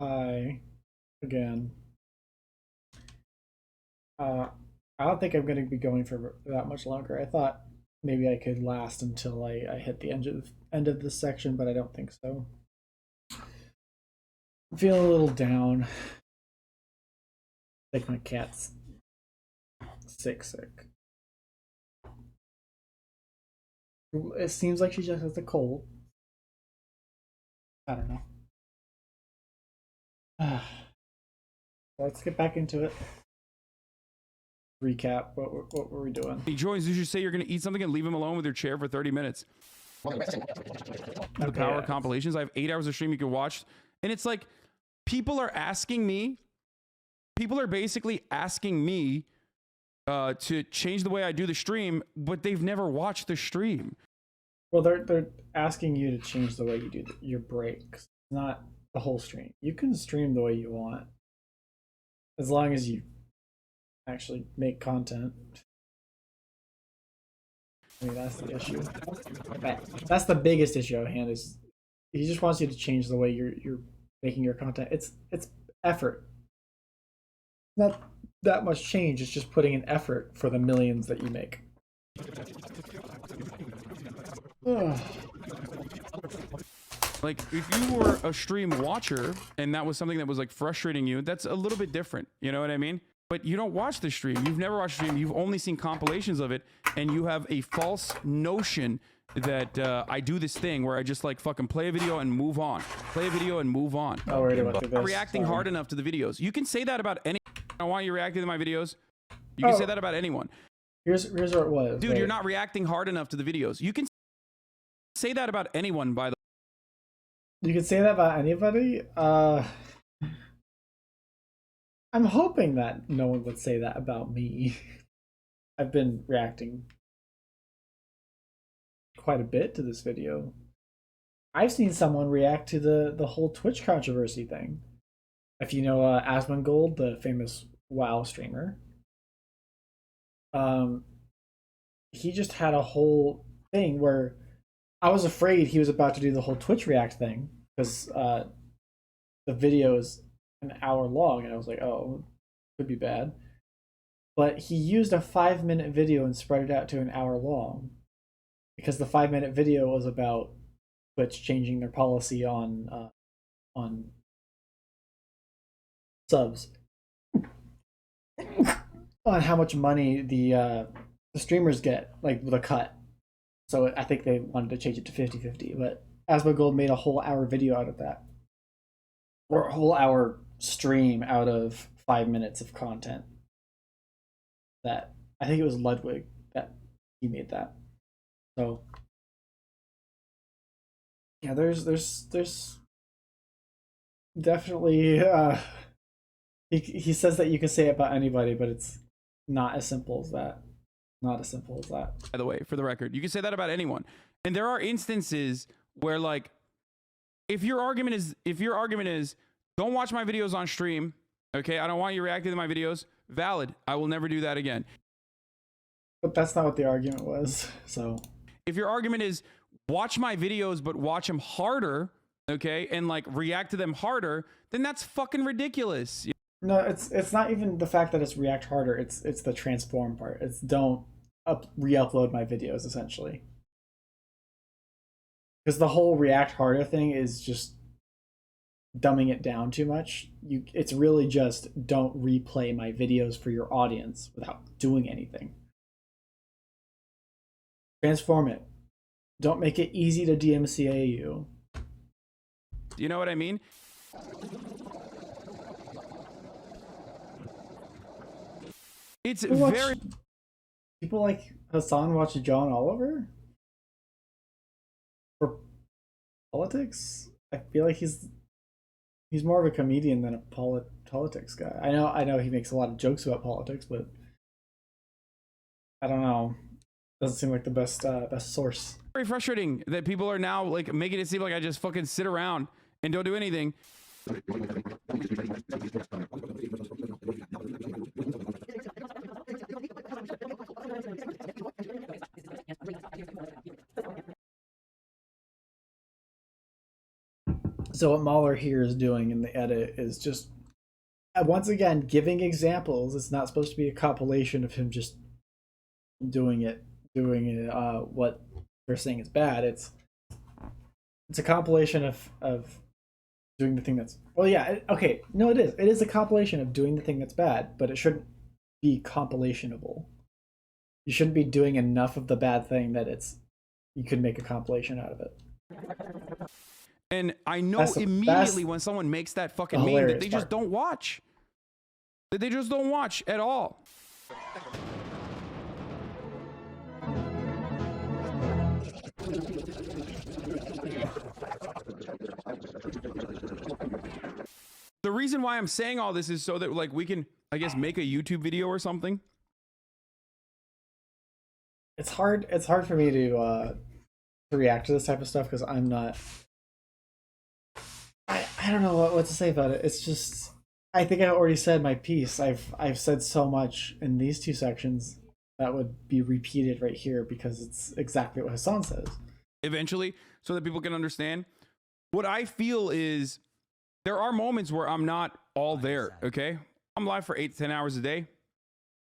Hi again. I don't think I'm going to be going for that much longer. I thought maybe I could last until I hit the end of this section, but I don't think so. I'm feeling a little down. Like my cat's sick. It seems like she just has a cold. I don't know. Let's get back into it. Recap. What were we doing? He joins. You should say you're going to eat something and leave him alone with your chair for 30 minutes. The power compilations. I have 8 hours of stream you can watch. And it's like, people are asking me, people are basically asking me to change the way I do the stream, but they've never watched the stream. Well, they're asking you to change the way you do your breaks, not the whole stream. You can stream the way you want, as long as you actually make content. I mean, that's the issue. That's the biggest issue at hand. Is he just wants you to change the way you're making your content. It's effort. Not that much change. It's just putting in effort for the millions that you make. Like, if you were a stream watcher and that was something that was like frustrating you, that's a little bit different. You know what I mean? But you don't watch the stream. You've never watched the stream. You've only seen compilations of it, and you have a false notion that I do this thing where I just like fucking play a video and move on. Play a video and move on. Oh, we're not reacting hard enough to the videos. You can say that about any. I want you reacting to my videos. You can say that about anyone. Here's where it was. Dude, you're not reacting hard enough to the videos. You can say that about anyone, by the way. You can say that about anybody? I'm hoping that no one would say that about me. I've been reacting quite a bit to this video. I've seen someone react to the whole Twitch controversy thing. If you know Asmongold, the famous WoW streamer, he just had a whole thing where I was afraid he was about to do the whole Twitch react thing because the video is an hour long, and I was like, oh, could be bad. But he used a 5-minute video and spread it out to an hour long because the 5-minute video was about Twitch changing their policy on subs, on how much money the streamers get, like with a cut. So I think they wanted to change it to 50-50, but Asmongold made a whole hour video out of that, or a whole hour stream out of 5 minutes of content. That I think it was Ludwig that he made that. So yeah, there's definitely he says that you can say it about anybody, but it's not as simple as that. Not as simple as that. By the way, for the record, you can say that about anyone. And there are instances where, like, if your argument is don't watch my videos on stream, okay, I don't want you reacting to my videos, valid. I will never do that again. But that's not what the argument was. So if your argument is watch my videos but watch them harder, okay, and like react to them harder, then that's fucking ridiculous. No, it's not even the fact that it's react harder. It's the transform part. It's don't re-upload my videos, essentially. Because the whole react harder thing is just dumbing it down too much. It's really just don't replay my videos for your audience without doing anything. Transform it. Don't make it easy to DMCA you. You know what I mean? It's very... People like Hassan watch John Oliver? For politics? I feel like he's more of a comedian than a politics guy. I know he makes a lot of jokes about politics, but I don't know. Doesn't seem like the best source. Very frustrating that people are now like making it seem like I just fucking sit around and don't do anything. So what Mahler here is doing in the edit is just once again giving examples. It's not supposed to be a compilation of him just doing it, what they're saying is bad. It's a compilation of doing the thing that's well, yeah, okay, no, it is. It is a compilation of doing the thing that's bad, but it shouldn't be compilationable. You shouldn't be doing enough of the bad thing that you could make a compilation out of it. And I know That's immediately when someone makes that the fucking meme that hilarious they just part. don't watch. That they just don't watch at all. The reason why I'm saying all this is so that like we can, I guess, make a YouTube video or something. It's hard. It's hard for me to react to this type of stuff because I'm not. I don't know what to say about it. It's just I think I already said my piece. I've said so much in these two sections that would be repeated right here because it's exactly what Hassan says. Eventually, so that people can understand. What I feel is there are moments where I'm not all there. Okay, I'm live for 8 to 10 hours a day.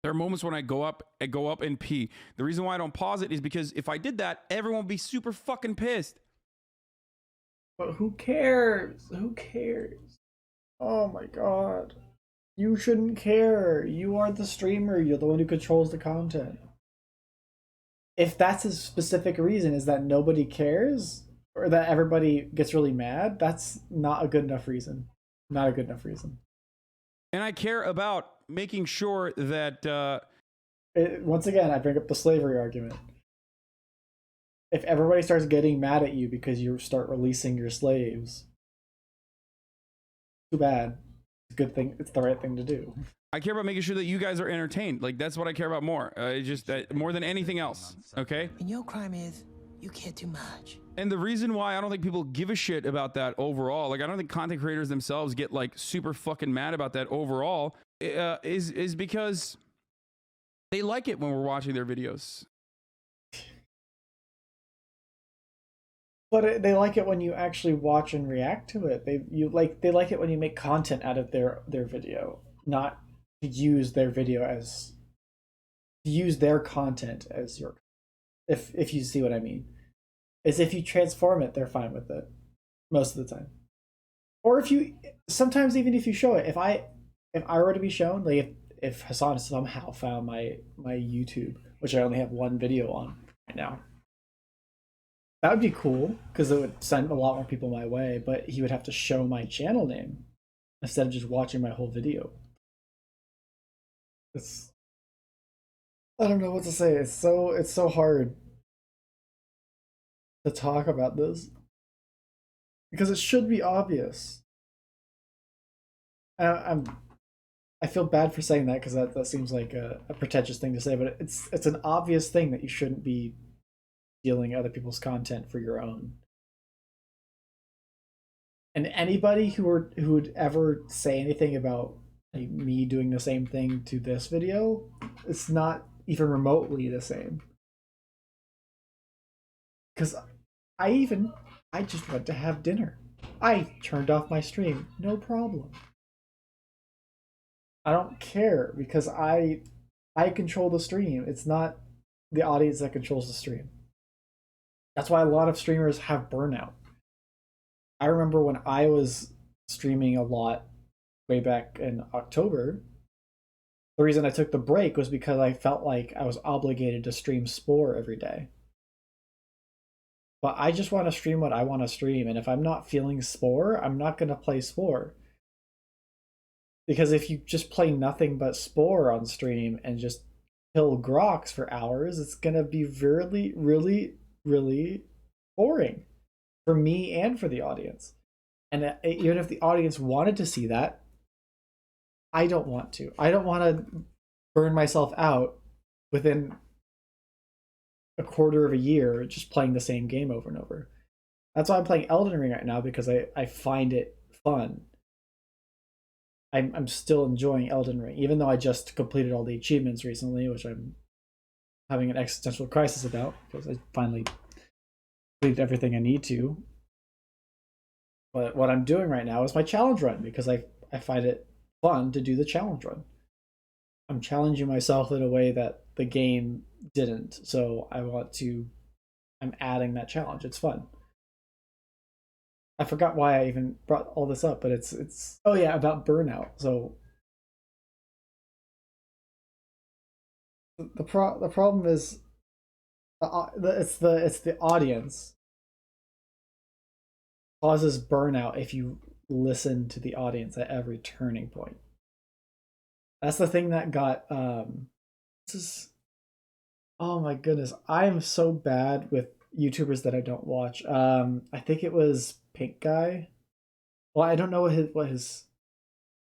There are moments when I go up and pee. The reason why I don't pause it is because if I did that, everyone would be super fucking pissed. But who cares? Who cares? Oh my god. You shouldn't care. You are the streamer. You're the one who controls the content. If that's a specific reason, is that nobody cares or that everybody gets really mad, that's not a good enough reason. Not a good enough reason. And I care about making sure that Once again, I bring up the slavery argument. If everybody starts getting mad at you because you start releasing your slaves, too bad. It's a good thing. It's the right thing to do. I care about making sure that you guys are entertained. Like that's what I care about more. Just more than anything else. Okay. And your crime is you care too much. And the reason why I don't think people give a shit about that overall, like I don't think content creators themselves get like super fucking mad about that overall, is because they like it when we're watching their videos. But they like it when you actually watch and react to it. They like it when you make content out of their video, not to use their video as to use their content as your. If you see what I mean, is if you transform it, they're fine with it most of the time. Or if you sometimes even if you show it, if I were to be shown, like if Hassan somehow found my YouTube, which I only have one video on right now. That would be cool because it would send a lot more people my way, but he would have to show my channel name instead of just watching my whole video. It's I don't know what to say. It's so hard to talk about this because it should be obvious. I feel bad for saying that because that seems like a pretentious thing to say, but it's an obvious thing that you shouldn't be stealing other people's content for your own. And anybody who would ever say anything about like, me doing the same thing to this video, it's not even remotely the same. Because I just went to have dinner. I turned off my stream, no problem. I don't care because I control the stream. It's not the audience that controls the stream. That's why a lot of streamers have burnout. I remember when I was streaming a lot way back in October, the reason I took the break was because I felt like I was obligated to stream Spore every day. But I just want to stream what I want to stream, and if I'm not feeling Spore, I'm not going to play Spore. Because if you just play nothing but Spore on stream and just kill Grox for hours, it's going to be really, really, really boring for me and for the audience. And even if the audience wanted to see that, I don't want to. I don't want to burn myself out within a quarter of a year just playing the same game over and over. That's why I'm playing Elden Ring right now because I find it fun. I'm still enjoying Elden Ring, even though I just completed all the achievements recently, which I'm having an existential crisis about because I finally completed everything I need to. But what I'm doing right now is my challenge run because I find it fun to do the challenge run. I'm challenging myself in a way that the game didn't. So I'm adding that challenge. It's fun. I forgot why I even brought all this up, but it's oh yeah, about burnout. So the problem is it's the audience causes burnout if you listen to the audience at every turning point. That's the thing that got this is oh my goodness, I am so bad with YouTubers that I don't watch. I think it was Pink Guy. Well, I don't know what his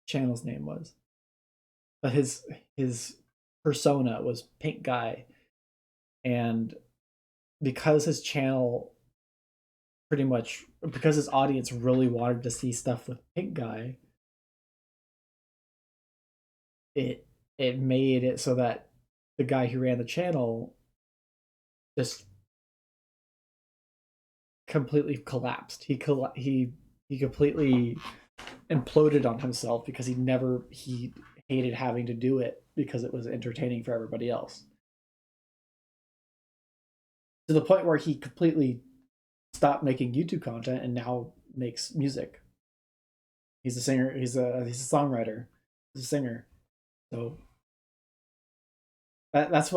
channel's name was, but his persona was Pink Guy, and because his channel pretty much because his audience really wanted to see stuff with Pink Guy, it made it so that the guy who ran the channel just completely collapsed. He completely imploded on himself because he hated having to do it because it was entertaining for everybody else. To the point where he completely stopped making YouTube content and now makes music. He's a singer. He's a songwriter. He's a singer. So that's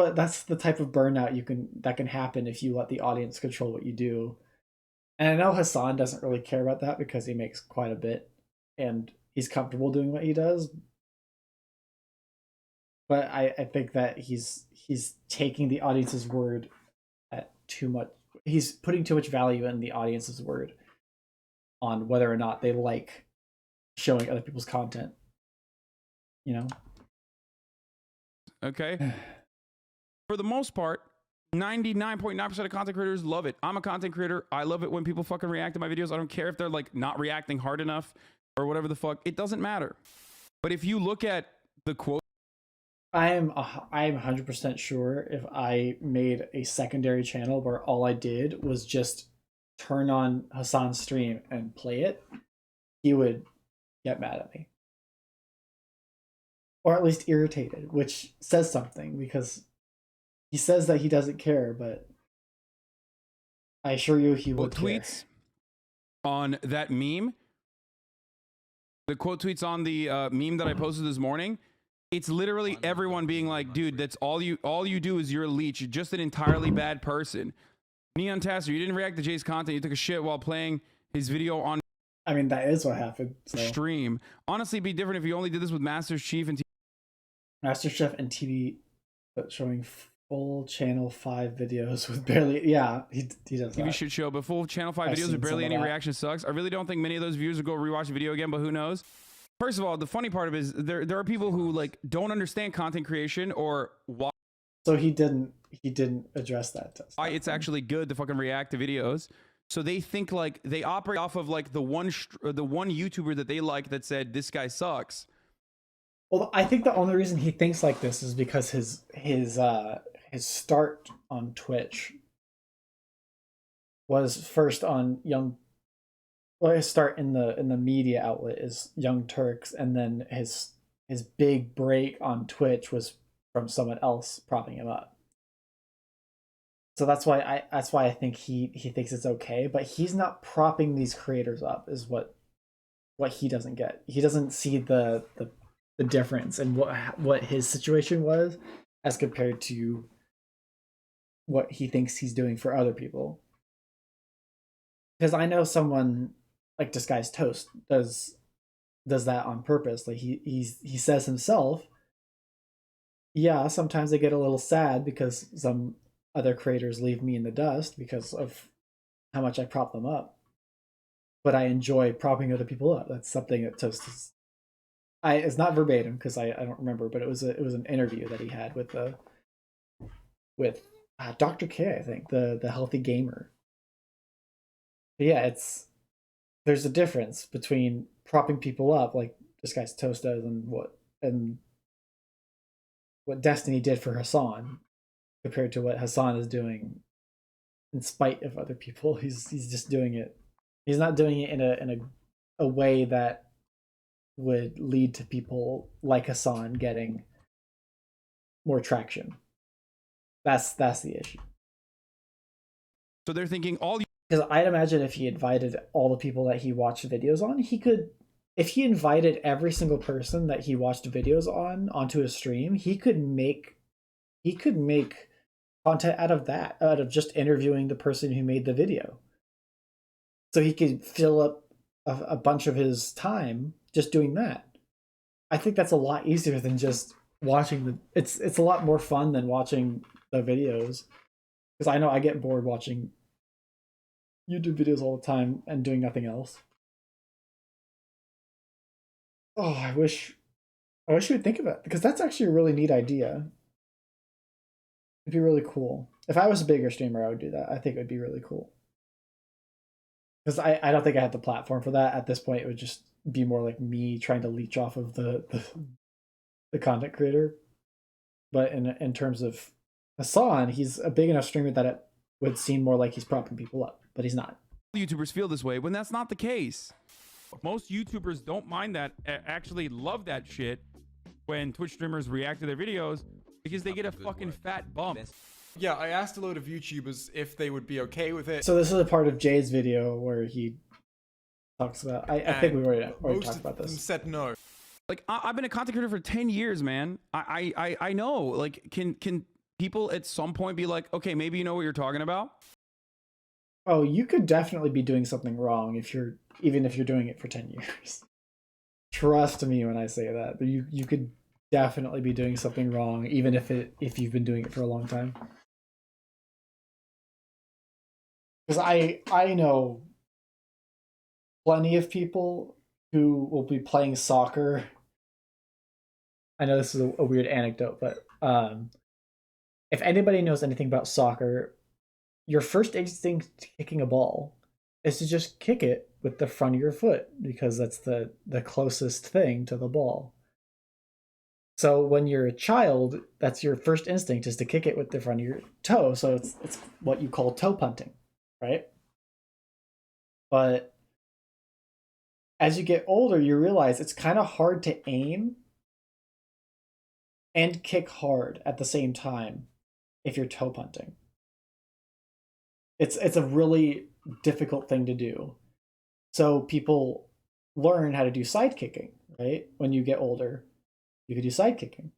the type of burnout that can happen if you let the audience control what you do. And I know Hassan doesn't really care about that because he makes quite a bit and he's comfortable doing what he does. But I think that he's taking the audience's word at too much. He's putting too much value in the audience's word on whether or not they like showing other people's content. You know? Okay. For the most part, 99.9% of content creators love it. I'm a content creator. I love it when people fucking react to my videos. I don't care if they're like not reacting hard enough or whatever the fuck. It doesn't matter. But if you look at the quote, I am 100% sure if I made a secondary channel where all I did was just turn on Hassan's stream and play it, he would get mad at me. Or at least irritated, which says something because he says that he doesn't care, but I assure you he would tweets care. On that meme, the quote tweets on the meme that I posted this morning, it's literally everyone being like, dude, that's all you do is you're a leech. You're just an entirely bad person. Neon Taster, you didn't react to Jay's content. You took a shit while playing his video on I mean, that is what happened. So. Stream. Honestly, it'd be different if you only did this with Master Chief and MasterChef and TV, but showing full Channel 5 videos with barely, yeah, he does TV that. shit show, but full Channel 5 videos with barely any reaction sucks. I really don't think many of those viewers will go rewatch the video again, but who knows? First of all, the funny part of it is there are people who like don't understand content creation or why. So he didn't address that. Why it's actually good to fucking react to videos. So they think like they operate off of like the one YouTuber that they like that said this guy sucks. Well, I think the only reason he thinks like this is because his start on Twitch was first on his start in the media outlet is Young Turks, and then his big break on Twitch was from someone else propping him up. So that's why I think he thinks it's okay, but he's not propping these creators up is what he doesn't get. He doesn't see the difference in what his situation was as compared to what he thinks he's doing for other people. Because I know someone like Disguised Toast does that on purpose. Like he says himself, yeah, sometimes I get a little sad because some other creators leave me in the dust because of how much I prop them up. But I enjoy propping other people up. That's something that Toast is. It's not verbatim because I don't remember, but it was an interview that he had with Dr. K, I think, the healthy gamer. But yeah, there's a difference between propping people up like this guy's Toast does and what Destiny did for Hassan compared to what Hassan is doing in spite of other people. He's just doing it He's not doing it in a way that would lead to people like Hassan getting more traction. That's the issue. So they're thinking all Because I'd imagine if he invited all the people that he watched videos on, he could. If he invited every single person that he watched videos on onto his stream, he could make content out of that, out of just interviewing the person who made the video. So he could fill up a bunch of his time just doing that. I think that's a lot easier than just watching the. It's a lot more fun than watching the videos, because I know I get bored watching YouTube videos all the time and doing nothing else. Oh, I wish you would think of it, because that's actually a really neat idea. It'd be really cool. If I was a bigger streamer, I would do that. I think it would be really cool. Because I don't think I have the platform for that at this point. It would just be more like me trying to leech off of the content creator. But in terms of Hassan, he's a big enough streamer that it would seem more like he's propping people up, but he's not. YouTubers feel this way when that's not the case. Most YouTubers don't mind that, actually love that shit when Twitch streamers react to their videos, because they get a fucking fat bump. Yeah, I asked a load of YouTubers if they would be okay with it. So this is a part of Jay's video where he talks about. I think we already talked about this. Said no. Like I've been a content creator for 10 years, man. I know. Like, can people at some point be like, okay, maybe you know what you're talking about? Oh, you could definitely be doing something wrong even if you're doing it for 10 years. Trust me when I say that. You could definitely be doing something wrong even if you've been doing it for a long time. Because I know plenty of people who will be playing soccer. I know this is a weird anecdote, but if anybody knows anything about soccer, your first instinct kicking a ball is to just kick it with the front of your foot, because that's the closest thing to the ball. So when you're a child, that's your first instinct, is to kick it with the front of your toe. So it's what you call toe punting, right? But as you get older, you realize it's kind of hard to aim and kick hard at the same time if you're toe punting. It's a really difficult thing to do. So people learn how to do side kicking, right? When you get older, you can do side kicking.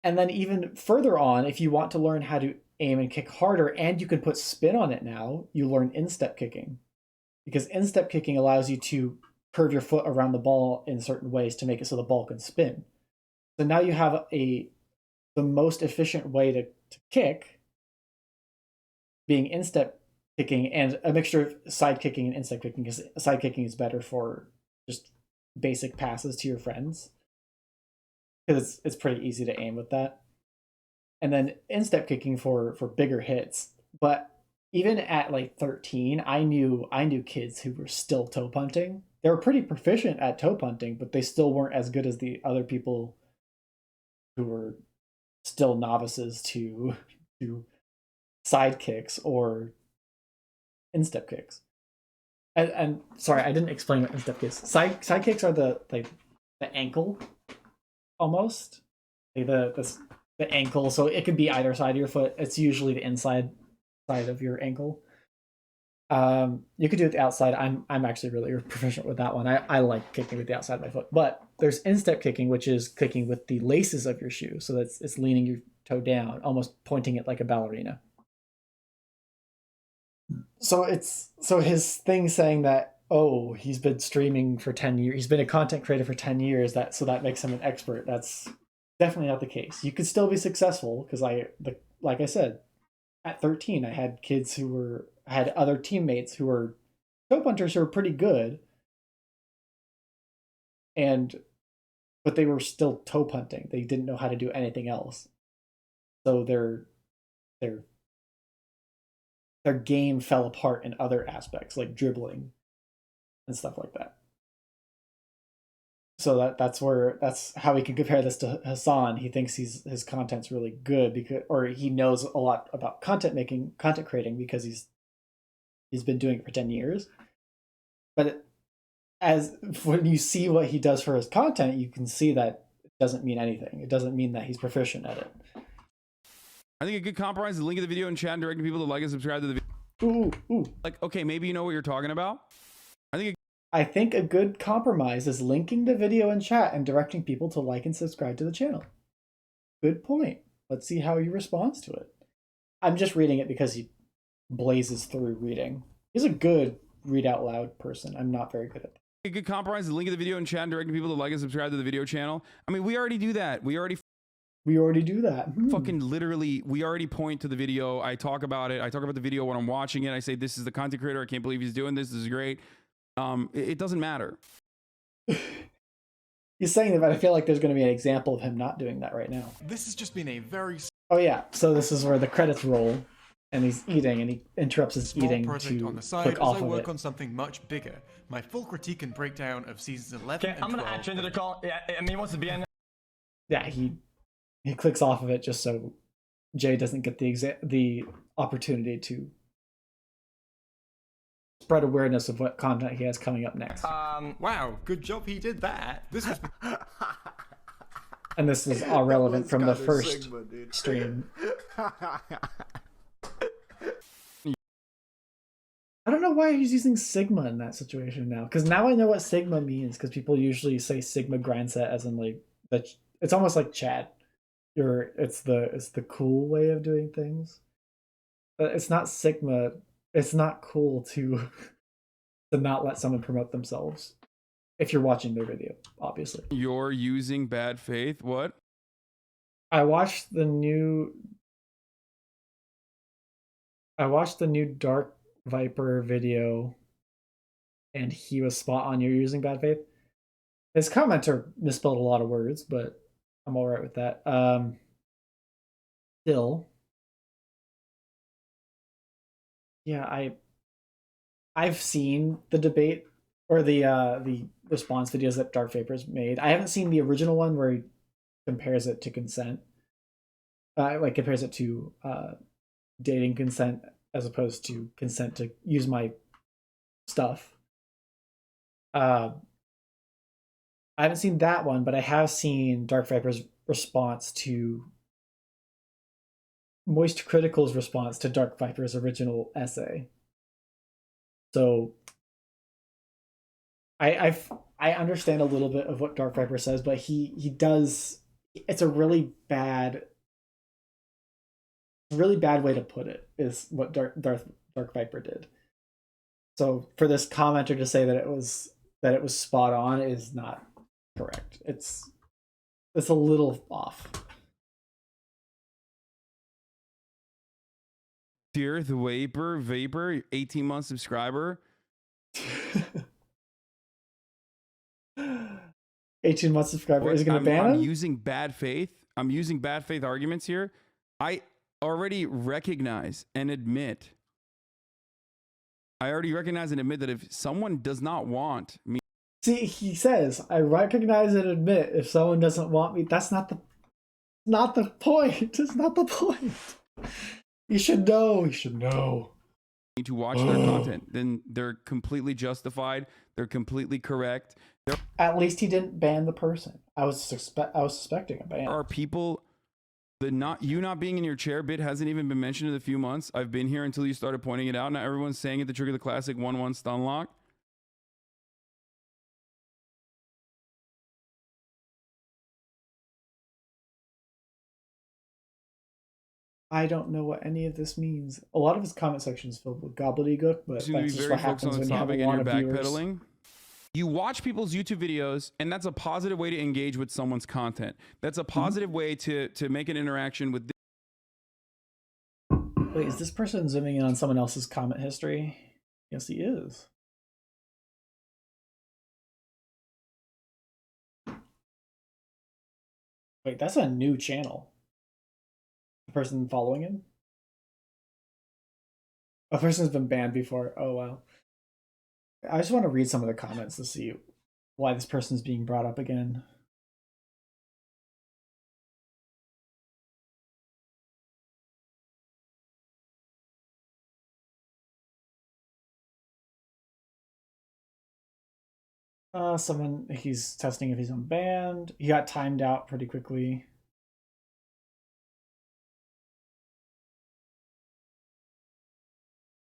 And then even further on, if you want to learn how to aim and kick harder, and you can put spin on it now, you learn instep kicking. Because instep kicking allows you to curve your foot around the ball in certain ways to make it so the ball can spin. So now you have the most efficient way to kick being instep kicking, and a mixture of side kicking and instep kicking, because side kicking is better for just basic passes to your friends, because it's pretty easy to aim with that. And then instep kicking for bigger hits. But even at like 13, I knew kids who were still toe punting. They were pretty proficient at toe punting, but they still weren't as good as the other people who were still novices to side kicks or instep kicks. And sorry, I didn't explain what instep kicks. Side kicks are the ankle, almost the ankle. So it could be either side of your foot. It's usually the inside side of your ankle. You could do it the outside. I'm actually really proficient with that one. I like kicking with the outside of my foot. But there's instep kicking, which is kicking with the laces of your shoe. So it's leaning your toe down, almost pointing it like a ballerina. So his thing saying that, oh, he's been streaming for 10 years, he's been a content creator for 10 years, that makes him an expert. That's definitely not the case. You could still be successful, because like I said, at 13 I had kids had other teammates who were toe punters who were pretty good, but they were still toe punting. They didn't know how to do anything else. So their game fell apart in other aspects, like dribbling and stuff like that. So that's how we can compare this to Hassan. He thinks his content's really good or he knows a lot about content creating, because he's he's been doing it for 10 years. But as when you see what he does for his content, you can see that it doesn't mean anything. It doesn't mean that he's proficient at it. I think a good compromise is the link of the video in chat and directing people to like and subscribe to the video. Ooh. Like, okay, maybe you know what you're talking about. I think a good compromise is linking the video in chat and directing people to like and subscribe to the channel. Good point. Let's see how he responds to it. I'm just reading it because he blazes through reading. He's a good read out loud person. I'm not very good at that. A good compromise is the link of the video in chat and directing people to like and subscribe to the video channel. I mean, we already do that. We already do that. fucking literally, we already point to the video. I talk about it. I talk about the video when I'm watching it. I say, this is the content creator. I can't believe he's doing this. This is great. It doesn't matter. He's saying that, but I feel like there's going to be an example of him not doing that right now. This has just been a very Oh yeah, so this is where the credits roll, and he's eating, and he interrupts his small eating project to on the side click as off I of work it. on something much bigger. My full critique and breakdown of seasons 11 Okay, and I'm gonna 12. add you into the call. Yeah, I mean, he wants to be in. Yeah, he clicks off of it just so Jay doesn't get the opportunity to spread awareness of what content he has coming up next. Wow, good job he did that. This was And this is all relevant from the first stream. I don't know why he's using Sigma in that situation now, because now I know what Sigma means, because people usually say Sigma grindset as in like it's almost like Chad. It's the cool way of doing things. But it's not Sigma. It's not cool to not let someone promote themselves if you're watching their video, obviously. You're using bad faith. What? I watched the new Dark Viper video, and he was spot on. You're using bad faith. His commenter misspelled a lot of words, but I'm all right with that. Still, yeah, I've seen the debate or the response videos that Dark Vapor's made. I haven't seen the original one where he compares it to consent. Like compares it to dating consent as opposed to consent to use my stuff. I haven't seen that one, but I have seen Dark Viper's response to Moist Critical's response to Dark Viper's original essay. So I understand a little bit of what Dark Viper says, but he does. It's a really bad way to put it. Is what Dark Viper did. So for this commenter to say that it was spot on is not correct. It's a little off. Dear the Vapor, 18 month subscriber. 18-month subscriber is going to ban him? I'm using bad faith. I'm using bad faith arguments here. I already recognize and admit. that if someone does not want me. See, he says, I recognize and admit if someone doesn't want me. That's not the point. It's not the point. You should know. To watch their content, then they're completely justified. They're completely correct. At least he didn't ban the person. I was suspecting a ban. There are people. You not being in your chair bit hasn't even been mentioned in a few months. I've been here until you started pointing it out. Now everyone's saying it to trigger the classic 1-1 stun lock. I don't know what any of this means. A lot of his comment section is filled with gobbledygook, but that's just what happens when you have a lot of viewers. You watch people's YouTube videos, and that's a positive way to engage with someone's content. That's a positive way to make an interaction with. Wait, is this person zooming in on someone else's comment history? Yes, he is. Wait, that's a new channel. The person following him? A person's been banned before. Oh, wow. I just want to read some of the comments to see why this person's being brought up again. Someone he's testing if he's unbanned. He got timed out pretty quickly.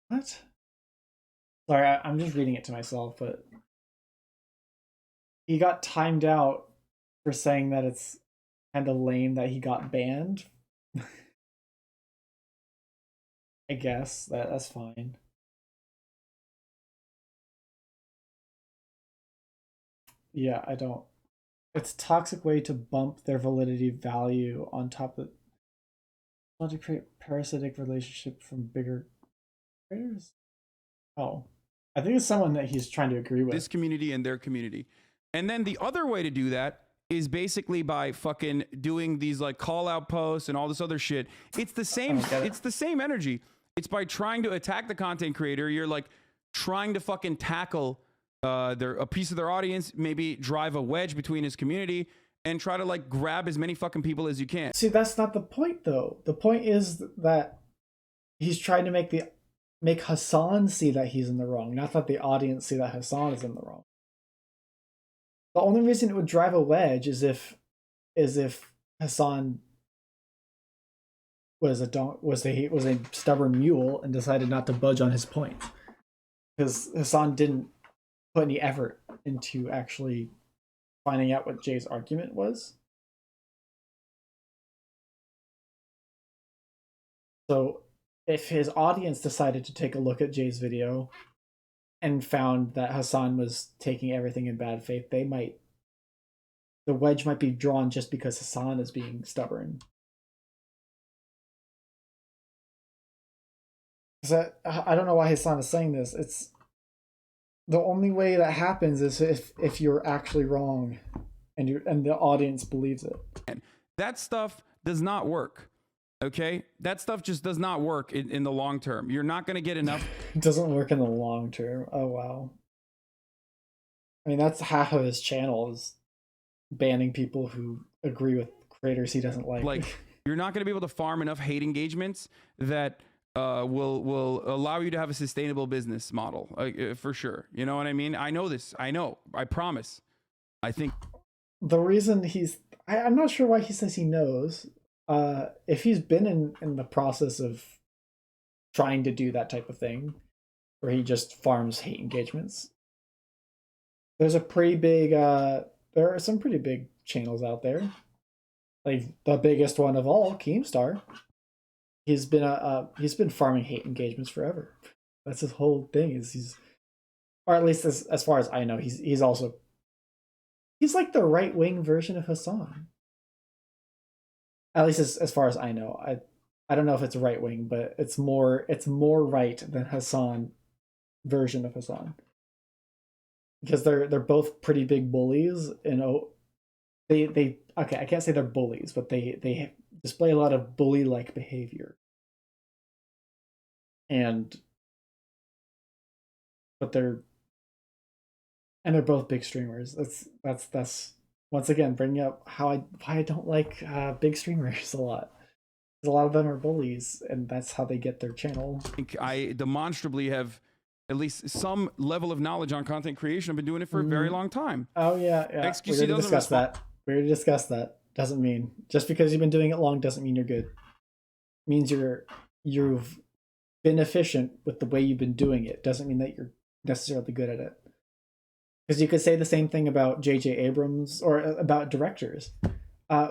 What? Sorry, I'm just reading it to myself, but he got timed out for saying that it's kind of lame that he got banned. I guess that's fine. Yeah, I don't. It's a toxic way to bump their validity value on top of want to create parasitic relationship from bigger creators. Oh, I think it's someone that he's trying to agree with. This community and their community. And then the other way to do that is basically by fucking doing these like call out posts and all this other shit. It's the same. It's the same energy. It's by trying to attack the content creator. You're like trying to fucking tackle a piece of their audience, maybe drive a wedge between his community and try to like grab as many fucking people as you can. See, that's not the point though. The point is that he's trying to make Hassan see that he's in the wrong, not that the audience see that Hassan is in the wrong. The only reason it would drive a wedge is if Hassan was a stubborn mule and decided not to budge on his point, because Hassan didn't put any effort into actually finding out what Jay's argument was. So if his audience decided to take a look at Jay's video and found that Hassan was taking everything in bad faith, the wedge might be drawn just because Hassan is being stubborn. I don't know why Hassan is saying this. It's the only way that happens is if you're actually wrong and the audience believes it. That stuff does not work. Okay, that stuff just does not work in the long term. You're not going to get enough. It doesn't work in the long term. Oh wow. I mean, that's half of his channel is banning people who agree with creators he doesn't like. Like, you're not going to be able to farm enough hate engagements that will allow you to have a sustainable business model for sure. You know what I mean? I know this. I know. I promise. I think the reason I'm not sure why he says he knows. If he's been in the process of trying to do that type of thing, where he just farms hate engagements, there's a pretty big there are some pretty big channels out there. Like the biggest one of all, Keemstar. He's been farming hate engagements forever. That's his whole thing. Or at least as far as I know, he's like the right wing version of Hassan. At least as far as I know. I don't know if it's right wing, but it's more right than Hassan version of Hassan. Because they're both pretty big bullies, and they okay, I can't say they're bullies, but they display a lot of bully-like behavior. But they're both big streamers. That's once again bringing up why I don't like big streamers a lot. Because a lot of them are bullies, and that's how they get their channel. I demonstrably have at least some level of knowledge on content creation. I've been doing it for a very long time. Oh yeah. We already discussed that. We already discussed that. Doesn't mean just because you've been doing it long doesn't mean you're good. It means you've been efficient with the way you've been doing it. Doesn't mean that you're necessarily good at it. Because you could say the same thing about J.J. Abrams or about directors.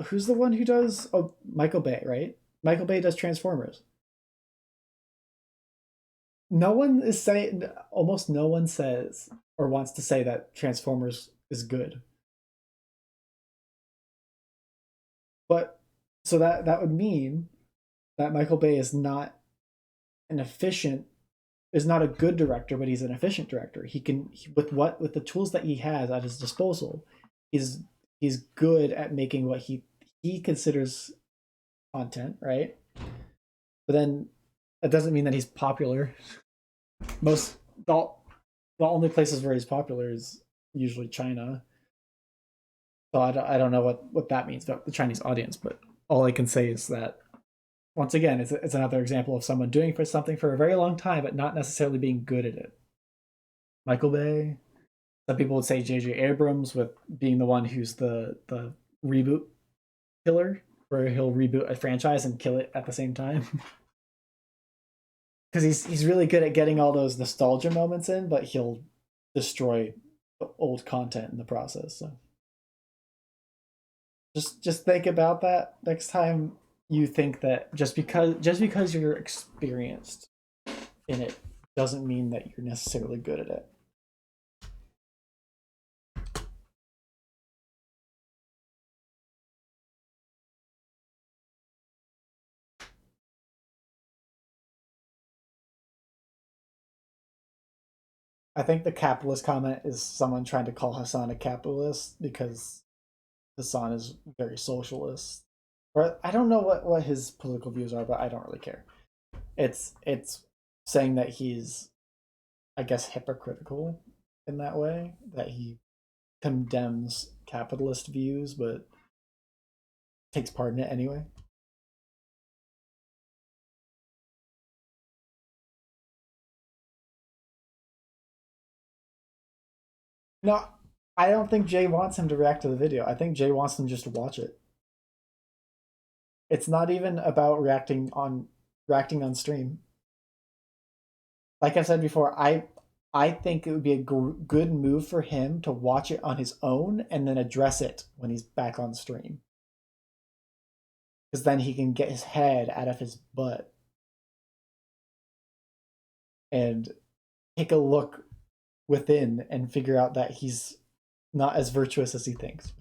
Who's the one who does? Oh, Michael Bay, right? Michael Bay does Transformers. Almost no one says or wants to say that Transformers is good. But so that would mean that Michael Bay is not a good director, but he's an efficient director. With the tools that he has at his disposal, he's good at making what he considers content, right? But then that doesn't mean that he's popular. The only places where he's popular is usually China. So I don't know what that means about the Chinese audience, but all I can say is that once again, it's another example of someone doing something for a very long time, but not necessarily being good at it. Michael Bay, Some people would say J.J. Abrams with being the one who's the reboot killer, where he'll reboot a franchise and kill it at the same time. Because he's really good at getting all those nostalgia moments in, but he'll destroy old content in the process. So just think about that next time you think that just because you're experienced in it doesn't mean that you're necessarily good at it. I think the capitalist comment is someone trying to call Hassan a capitalist because Hassan is very socialist. Or I don't know what his political views are, but I don't really care. It's saying that he's, I guess, hypocritical in that way, that he condemns capitalist views but takes part in it anyway. No, I don't think Jay wants him to react to the video. I think Jay wants him just to watch it. It's not even about reacting on stream. Like I said before, I think it would be a good move for him to watch it on his own and then address it when he's back on stream. Because then he can get his head out of his butt and take a look within and figure out that he's not as virtuous as he thinks.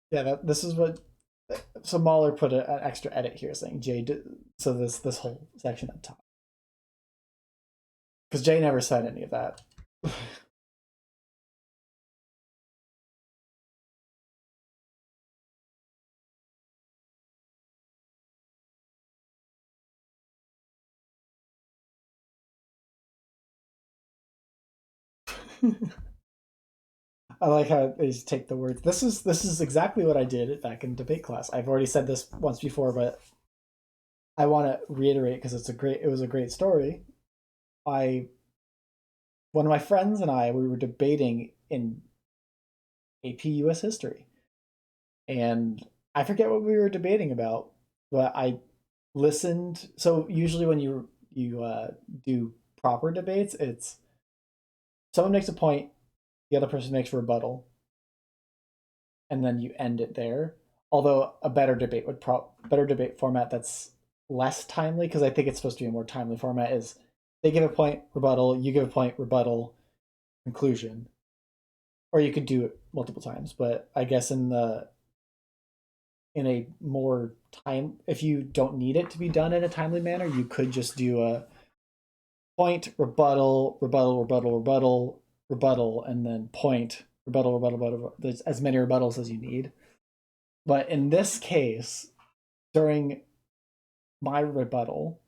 Yeah, this is what. So Mahler put an extra edit here saying Jay did, so this whole section up top, because Jay never said any of that. I like how they just take the words. This is exactly what I did back in debate class. I've already said this once before, but I want to reiterate because it was a great story. One of my friends and I, we were debating in AP US history, and I forget what we were debating about, but I listened. So usually when you do proper debates, it's someone makes a point, the other person makes a rebuttal, and then you end it there. Although a better debate format that's less timely, because I think it's supposed to be a more timely format, is they give a point, rebuttal, you give a point, rebuttal, conclusion. Or you could do it multiple times, but I guess in a more time, if you don't need it to be done in a timely manner, you could just do a point, rebuttal, rebuttal, rebuttal, rebuttal, rebuttal, and then point, rebuttal, rebuttal, rebuttal. There's as many rebuttals as you need. But in this case, during my rebuttal,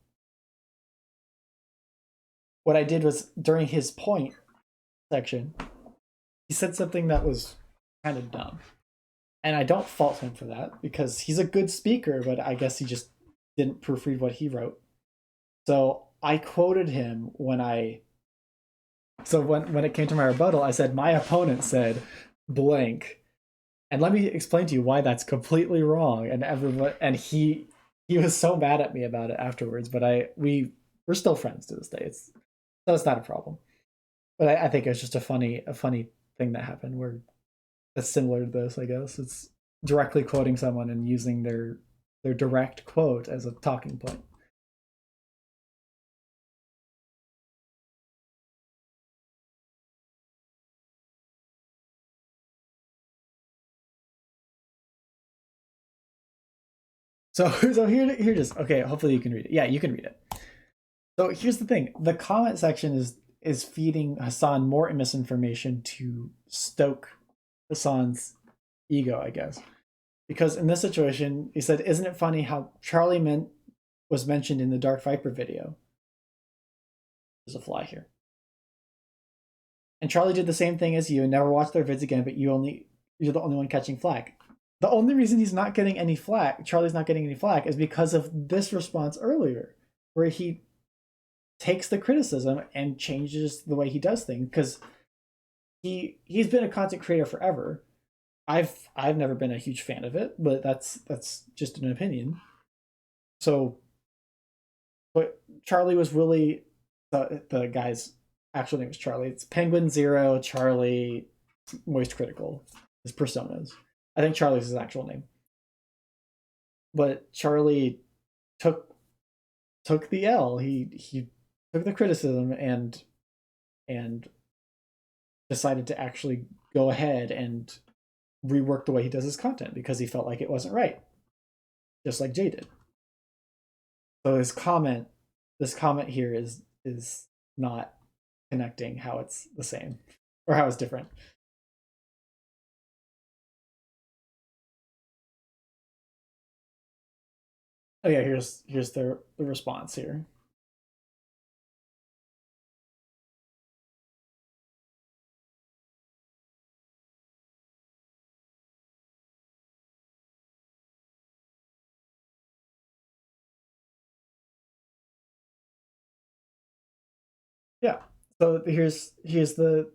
what I did was during his point section, he said something that was kind of dumb. And I don't fault him for that because he's a good speaker, but I guess he just didn't proofread what he wrote. So I quoted him when it came to my rebuttal, I said, my opponent said blank. And let me explain to you why that's completely wrong. And he was so mad at me about it afterwards, but we're still friends to this day. So it's not a problem. But I think it was just a funny thing that happened where that's similar to this, I guess. It's directly quoting someone and using their direct quote as a talking point. So here it is. Okay, hopefully you can read it. Yeah, you can read it. So here's the thing: the comment section is feeding Hassan more misinformation to stoke Hassan's ego, I guess. Because in this situation, he said, "Isn't it funny how Charlie was mentioned in the Dark Viper video?" There's a fly here. And Charlie did the same thing as you and never watched their vids again, but you're the only one catching flack. the only reason he's not getting any flack, Charlie's not getting any flack, is because of this response earlier, where he takes the criticism and changes the way he does things. Because he's been a content creator forever. I've never been a huge fan of it, but that's just an opinion. So, but Charlie was really the guy's actual name was Charlie. It's Penguin Zero Charlie Moist Critical. His personas. I think Charlie's his actual name. But Charlie took the L. He took the criticism and decided to actually go ahead and rework the way he does his content because he felt like it wasn't right, just like Jay did. So this comment here is not connecting how it's the same or how it's different. Oh yeah, here's the response here. Yeah. So here's the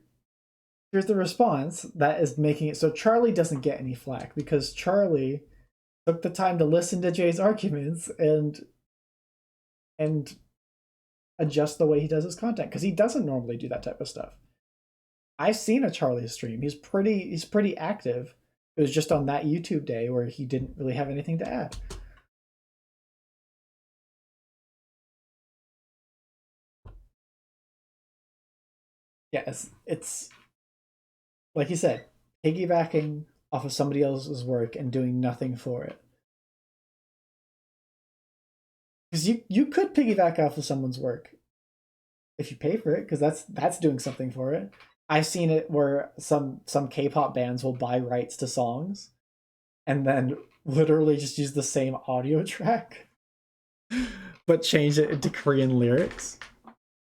response that is making it so Charlie doesn't get any flack because Charlie took the time to listen to Jay's arguments and adjust the way he does his content because he doesn't normally do that type of stuff. I've seen a Charlie stream. He's pretty active. It was just on that YouTube day where he didn't really have anything to add. Yeah, it's like you said, piggybacking off of somebody else's work and doing nothing for it. Because you could piggyback off of someone's work if you pay for it, because that's doing something for it. I've seen it where some K-pop bands will buy rights to songs and then literally just use the same audio track but change it into Korean lyrics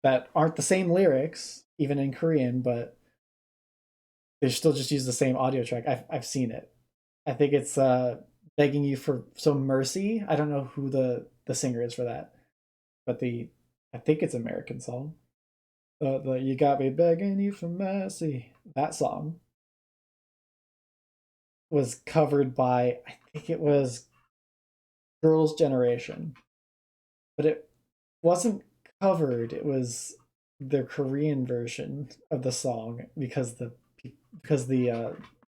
that aren't the same lyrics even in Korean, but they still just use the same audio track. I've seen it. I think it's begging you for some mercy. I don't know who the singer is for that, but I think it's American song. The you got me begging you for mercy. That song was covered by I think it was Girls' Generation, but it wasn't covered. It was their Korean version of the song because the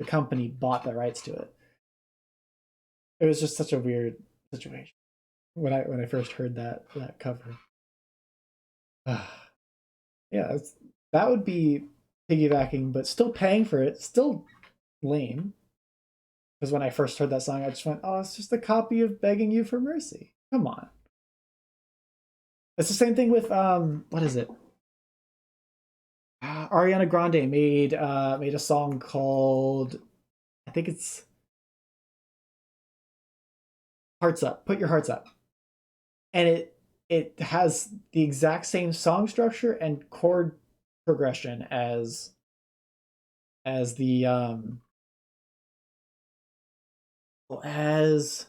company bought the rights to it. It was just such a weird situation when I first heard that cover. Yeah, that would be piggybacking, but still paying for it. Still lame. Because when I first heard that song, I just went, "Oh, it's just a copy of Begging You for Mercy." Come on. It's the same thing with what is it? Ariana Grande made a song called I think it's Hearts Up. Put Your Hearts Up, and it has the exact same song structure and chord progression as the as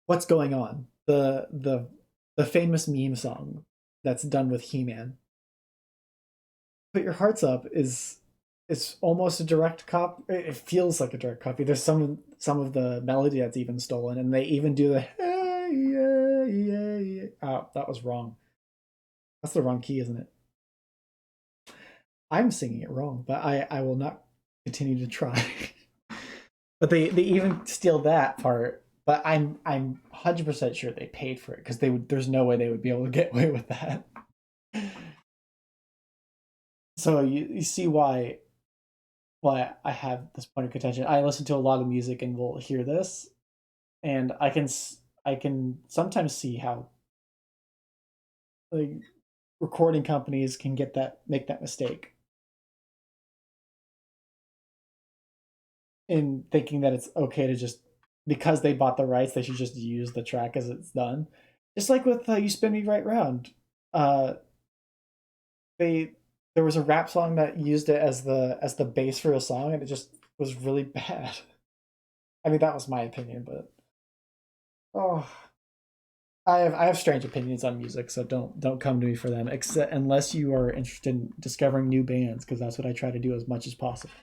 What's Going On, the famous meme song that's done with He-Man. Put Your Hearts Up is it's almost a direct copy. It feels like a direct copy. There's some of the melody that's even stolen, and they even do the hey yeah yeah yeah. Oh, that was wrong. That's the wrong key, isn't it? I'm singing it wrong, but I will not continue to try. But they even steal that part. But I'm 100% sure they paid for it because there's no way they would be able to get away with that. So you see why I have this point of contention. I listen to a lot of music and will hear this, and I can sometimes see how like recording companies can make that mistake in thinking that it's okay to just because they bought the rights they should just use the track as it's done. Just like with "You Spin Me Right Round," uh, there was a rap song that used it as the bass for a song, and it just was really bad. I mean, that was my opinion, but oh, I have strange opinions on music, so don't come to me for them. Except unless you are interested in discovering new bands, because that's what I try to do as much as possible.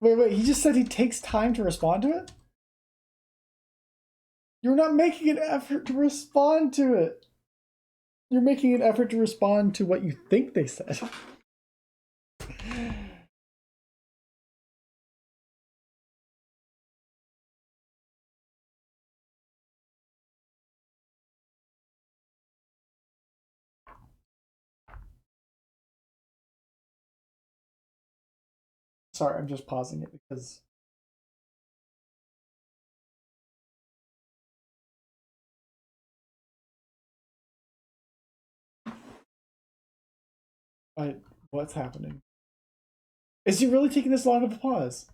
Wait, he just said he takes time to respond to it? You're not making an effort to respond to it. You're making an effort to respond to what you think they said. Sorry, I'm just pausing it because what's happening? Is he really taking this long of a pause?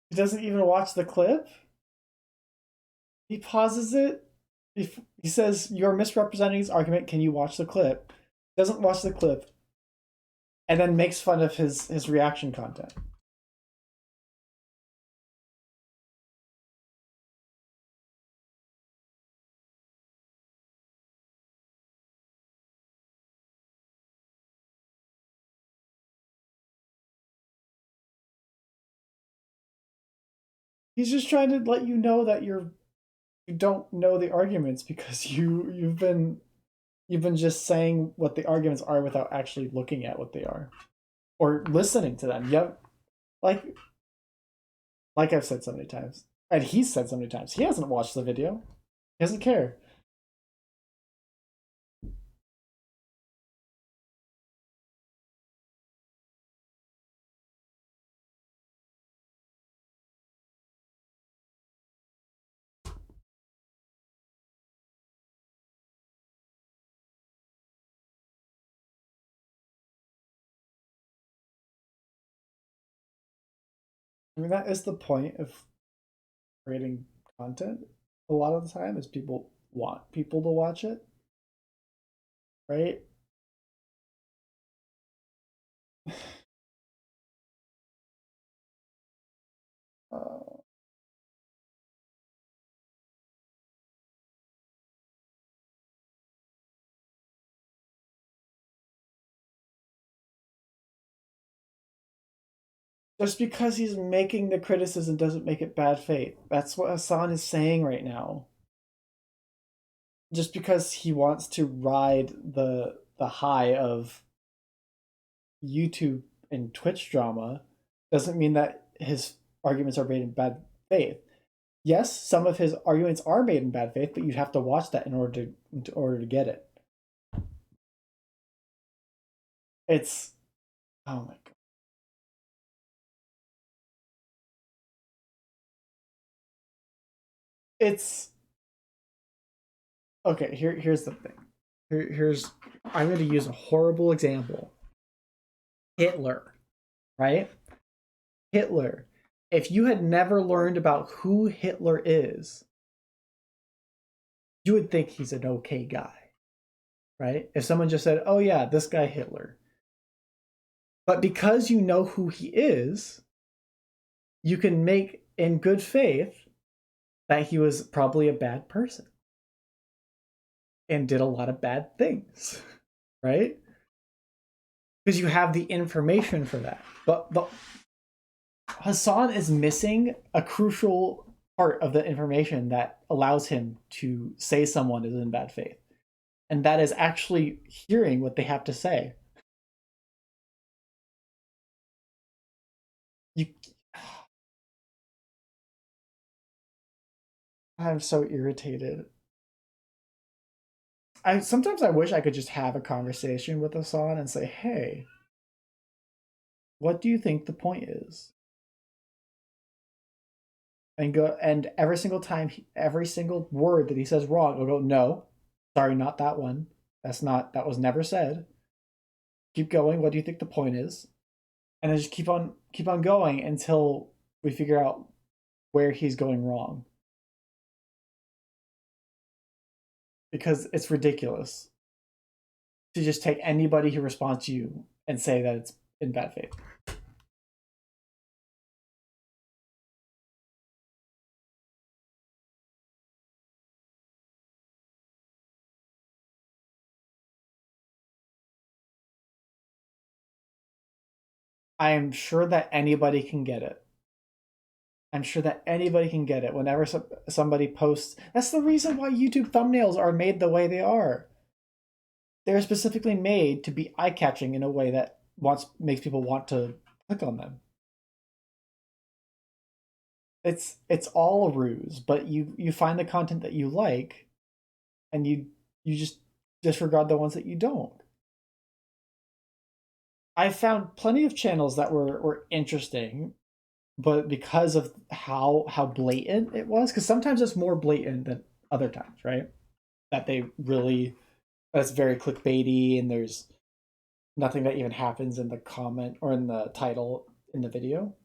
He doesn't even watch the clip? He pauses it. He says, "You're misrepresenting his argument. Can you watch the clip?" Doesn't watch the clip, and then makes fun of his reaction content. He's just trying to let you know that you don't know the arguments because you've been just saying what the arguments are without actually looking at what they are or listening to them. Yep, like I've said so many times, and he's said so many times, he hasn't watched the video. He doesn't care. I mean, that is the point of creating content. A lot of the time, is people want people to watch it, right? Uh, just because he's making the criticism doesn't make it bad faith. That's what Hassan is saying right now. Just because he wants to ride the high of YouTube and Twitch drama doesn't mean that his arguments are made in bad faith. Yes, some of his arguments are made in bad faith, but you'd have to watch that in order to get it. It's oh my god. It's okay. Here's the thing. Here's I'm going to use a horrible example. Hitler, right? Hitler. If you had never learned about who Hitler is, you would think he's an okay guy, right? If someone just said, "Oh yeah, this guy Hitler," but because you know who he is, you can make in good faith that he was probably a bad person and did a lot of bad things, right? Because you have the information for that. But Hassan is missing a crucial part of the information that allows him to say someone is in bad faith. And that is actually hearing what they have to say. You I'm so irritated. I sometimes I wish I could just have a conversation with Hassan and say, "Hey, what do you think the point is?" And go, and every single time, every single word that he says wrong, I'll go, "No, sorry, not that one. That was never said. Keep going. What do you think the point is?" And then just keep on going until we figure out where he's going wrong. Because it's ridiculous to just take anybody who responds to you and say that it's in bad faith. I am sure that anybody can get it. I'm sure that anybody can get it whenever somebody posts. That's the reason why YouTube thumbnails are made the way they are. They're specifically made to be eye-catching in a way that makes people want to click on them. It's all a ruse, but you find the content that you like, and you just disregard the ones that you don't. I found plenty of channels that were interesting, but because of how blatant it was, because sometimes it's more blatant than other times, right? That they really that's very clickbaity, and there's nothing that even happens in the comment or in the title in the video,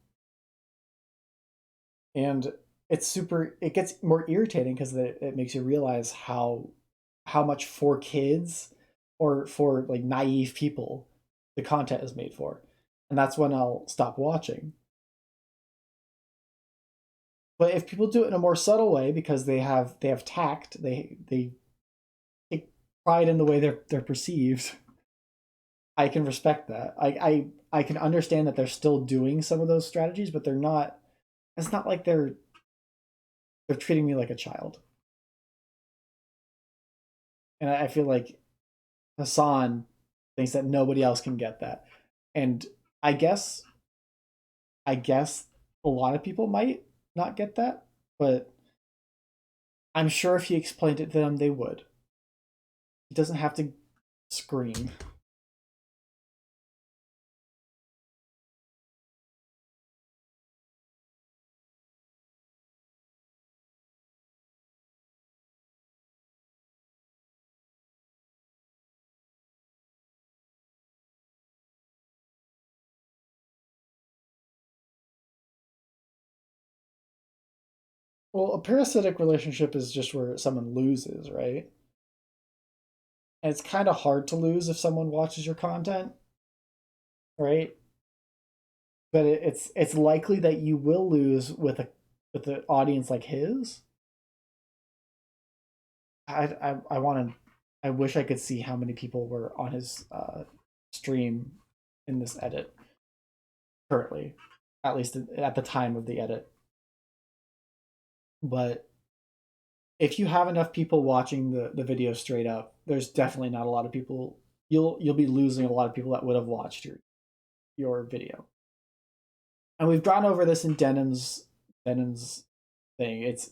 and it gets more irritating because it makes you realize how much for kids or for like naive people the content is made for, and that's when I'll stop watching. But if people do it in a more subtle way because they have tact, they take pride in the way they're perceived, I can respect that. I can understand that they're still doing some of those strategies, but they're not. It's not like they're treating me like a child. And I feel like Hassan thinks that nobody else can get that. And I guess I guess a lot of people might not get that, but I'm sure if he explained it to them, they would. He doesn't have to scream. Well, a parasitic relationship is just where someone loses, right? And it's kind of hard to lose if someone watches your content, right? But it's likely that you will lose with an audience like his. I want to. I wish I could see how many people were on his stream in this edit currently, at least at the time of the edit. But if you have enough people watching the video straight up, there's definitely not a lot of people. You'll be losing a lot of people that would have watched your video. And we've gone over this in Denim's thing. It's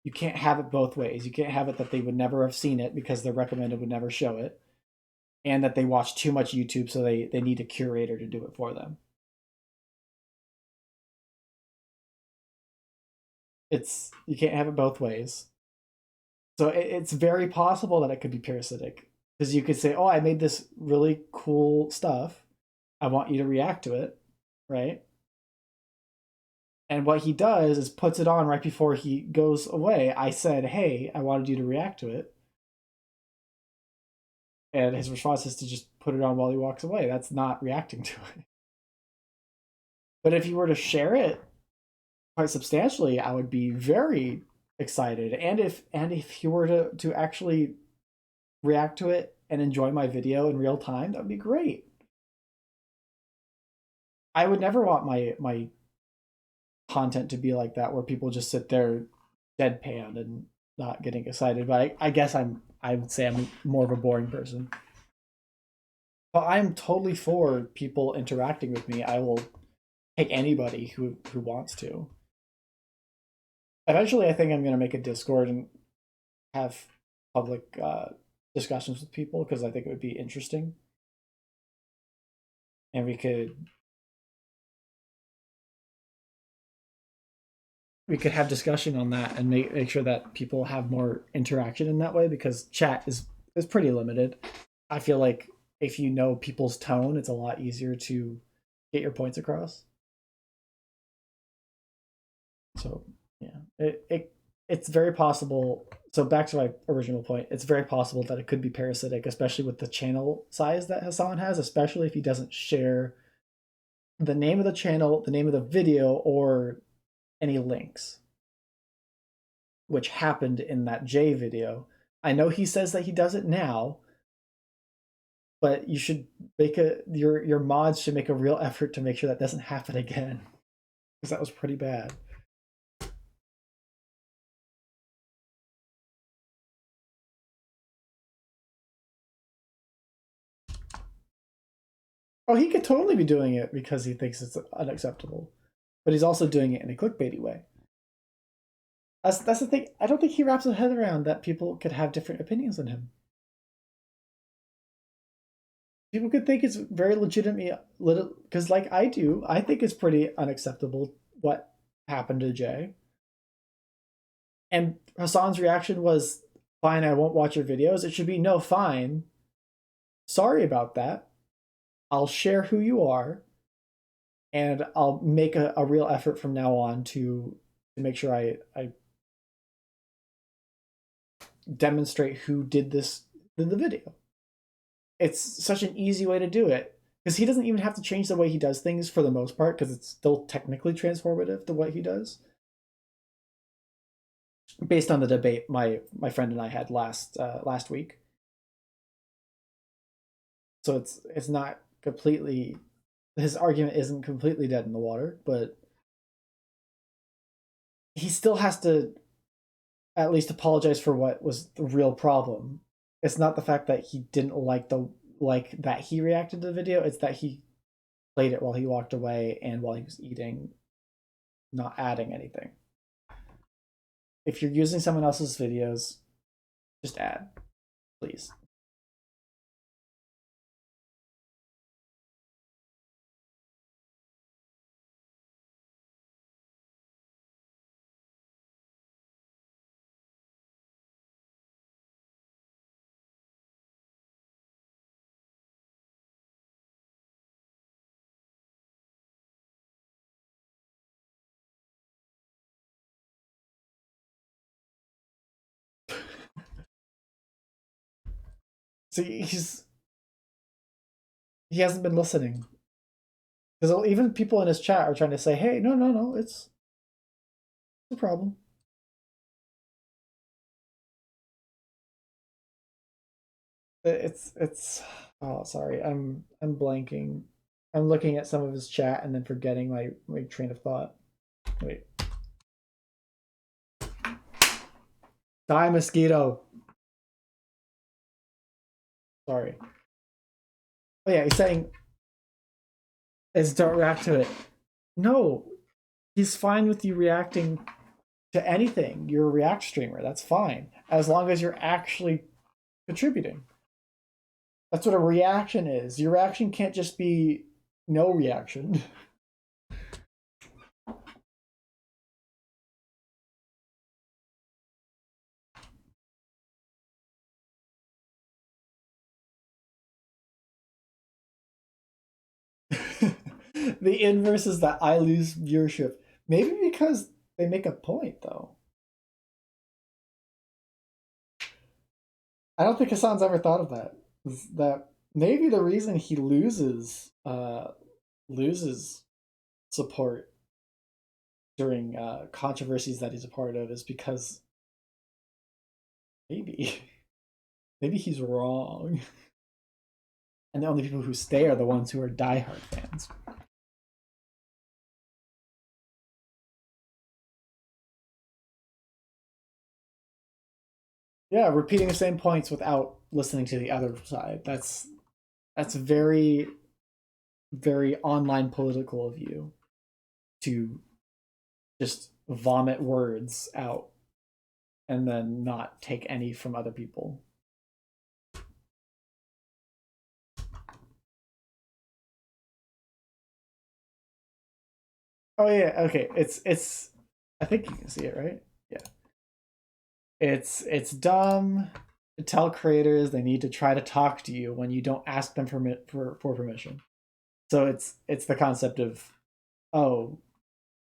you can't have it both ways. You can't have it that they would never have seen it because their recommended would never show it, and that they watch too much YouTube, so they need a curator to do it for them. It's you can't have it both ways. So it's very possible that it could be parasitic because you could say, "Oh, I made this really cool stuff. I want you to react to it," right? And what he does is puts it on right before he goes away. I said, "Hey, I wanted you to react to it." And his response is to just put it on while he walks away. That's not reacting to it. But if you were to share it quite substantially, I would be very excited. And if you were to actually react to it and enjoy my video in real time, that would be great. I would never want my content to be like that, where people just sit there deadpan and not getting excited. But I guess I would say I'm more of a boring person. But I'm totally for people interacting with me. I will take anybody who wants to. Eventually, I think I'm gonna make a Discord and have public discussions with people because I think it would be interesting, and we could have discussion on that and make sure that people have more interaction in that way because chat is pretty limited. I feel like if you know people's tone, it's a lot easier to get your points across. So yeah, it's very possible. So back to my original point, it's very possible that it could be parasitic, especially with the channel size that Hassan has, especially if he doesn't share the name of the channel, the name of the video, or any links, which happened in that J video. I know he says that he does it now, but you should make your mods should make a real effort to make sure that doesn't happen again, because that was pretty bad. Oh, he could totally be doing it because he thinks it's unacceptable, but he's also doing it in a clickbaity way. That's the thing. I don't think he wraps his head around that people could have different opinions than him. People could think it's very legitimate, because like I do, I think it's pretty unacceptable what happened to Jay. And Hassan's reaction was, "Fine, I won't watch your videos." It should be, "No, fine. Sorry about that. I'll share who you are, and I'll make a real effort from now on to make sure I demonstrate who did this in the video." It's such an easy way to do it because he doesn't even have to change the way he does things for the most part because it's still technically transformative to what he does. Based on the debate my friend and I had last week, so it's not completely, his argument isn't completely dead in the water, but he still has to at least apologize for what was the real problem. It's not the fact that he didn't like that he reacted to the video, it's that he played it while he walked away and while he was eating, not adding anything. If you're using someone else's videos, just add, please. See, he hasn't been listening because even people in his chat are trying to say, "Hey, no, it's a problem." It's oh, sorry, I'm blanking. I'm looking at some of his chat and then forgetting my train of thought. Wait. Die, mosquito. Sorry. Oh yeah, he's saying is don't react to it. No, he's fine with you reacting to anything. You're a React streamer. That's fine as long as you're actually contributing. That's what a reaction is. Your reaction can't just be no reaction. The inverse is that I lose viewership. Maybe because they make a point, though. I don't think Hassan's ever thought of that. Is that maybe the reason he loses support during controversies that he's a part of is because maybe maybe he's wrong, and the only people who stay are the ones who are diehard fans. Yeah, repeating the same points without listening to the other side. That's very, very online political of you to just vomit words out and then not take any from other people. Oh yeah, okay. It's I think you can see it, right? Yeah. It's dumb to tell creators they need to try to talk to you when you don't ask them for permission. So it's the concept of, oh,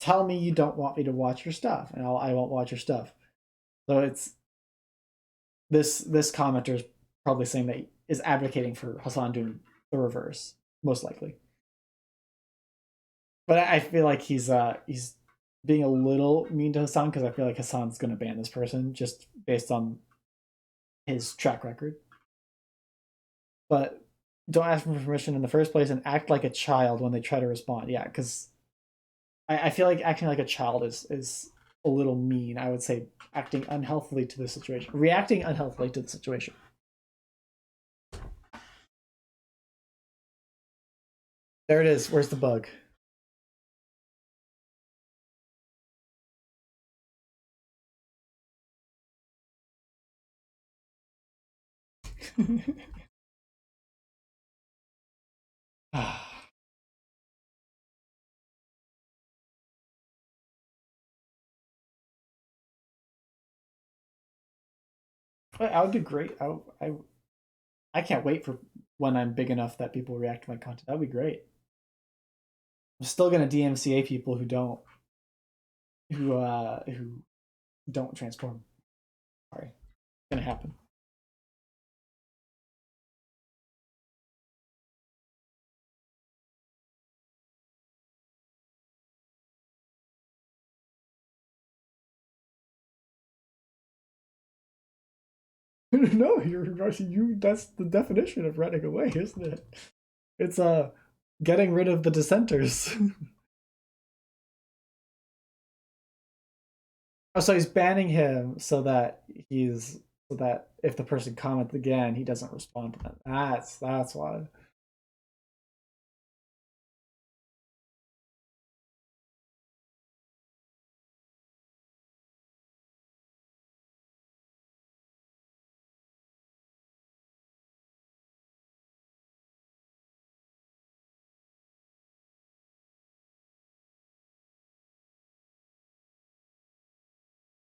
tell me you don't want me to watch your stuff, and I won't watch your stuff. So it's this commenter is probably saying that is advocating for Hassan doing the reverse, most likely. But I feel like he's being a little mean to Hassan because I feel like Hassan's gonna ban this person just based on his track record. But don't ask for permission in the first place and act like a child when they try to respond. Yeah, because I feel like acting like a child is a little mean. I would say acting unhealthily to the situation, reacting unhealthily to the situation. There it is. Where's the bug? I would be great. I can't wait for when I'm big enough that people react to my content. That'd be great. I'm still gonna DMCA people who don't transform. Sorry, it's gonna happen. No, you're you. That's the definition of running away, isn't it? It's getting rid of the dissenters. Oh, so he's banning him so that if the person comments again, he doesn't respond to them. That's why.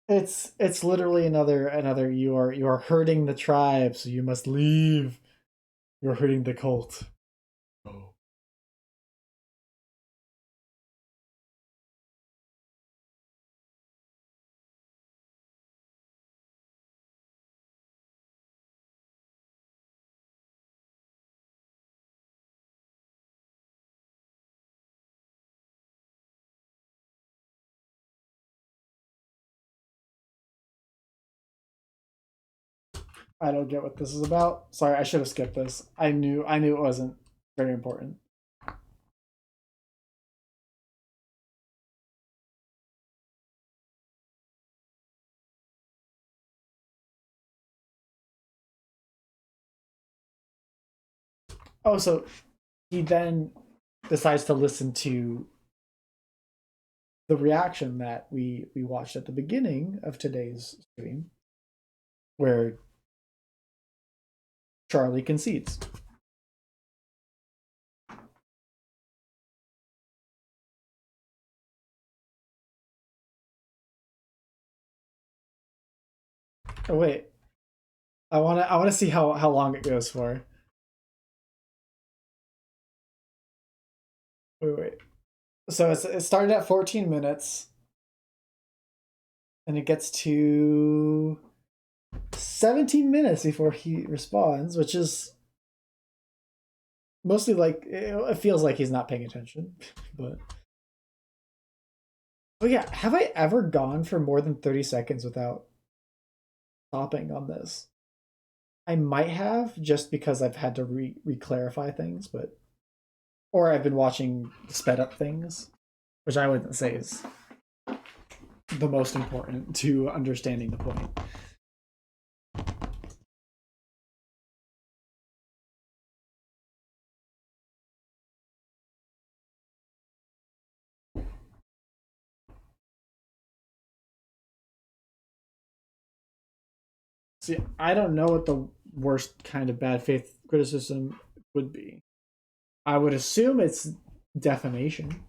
It's literally another you are hurting the tribe, so you must leave. You're hurting the cult. Oh. I don't get what this is about. Sorry, I should have skipped this. I knew it wasn't very important. Oh, so he then decides to listen to the reaction that we watched at the beginning of today's stream, where Charlie concedes. Oh wait, I wanna see how long it goes for. Wait. So it started at 14 minutes, and it gets to 17 minutes before he responds, which is mostly like it feels like he's not paying attention, but. Oh yeah, have I ever gone for more than 30 seconds without stopping on this? I might have just because I've had to re-clarify things, but or I've been watching sped up things, which I wouldn't say is the most important to understanding the point. See, I don't know what the worst kind of bad faith criticism would be. I would assume it's defamation.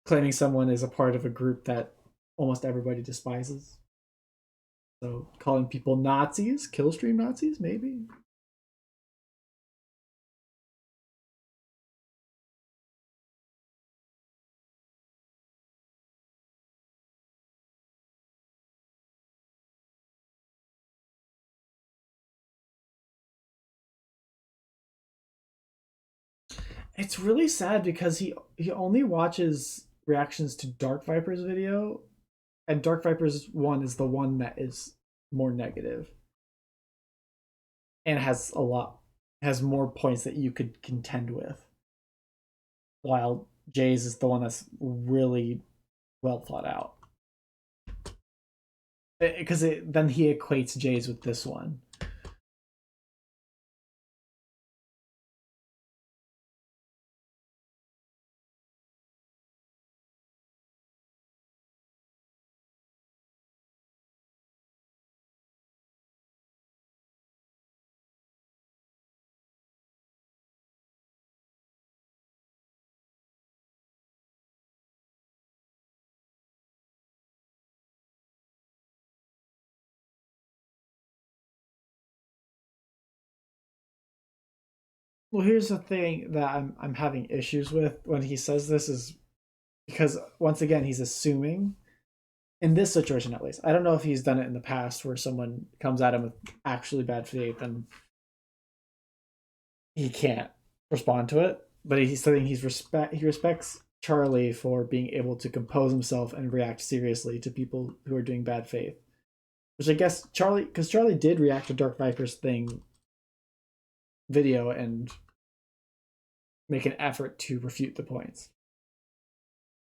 Claiming someone is a part of a group that almost everybody despises. So calling people Nazis, killstream Nazis, maybe. It's really sad because he only watches reactions to Dark Viper's video, and Dark Viper's one is the one that is more negative and has more points that you could contend with. While Jay's is the one that's really well thought out. Because then he equates Jay's with this one. Well, here's the thing that I'm having issues with when he says this is because once again he's assuming in this situation at least. I don't know if he's done it in the past where someone comes at him with actually bad faith and he can't respond to it. But he's saying he respects Charlie for being able to compose himself and react seriously to people who are doing bad faith. Which I guess because Charlie did react to Dark Viper's thing video and make an effort to refute the points.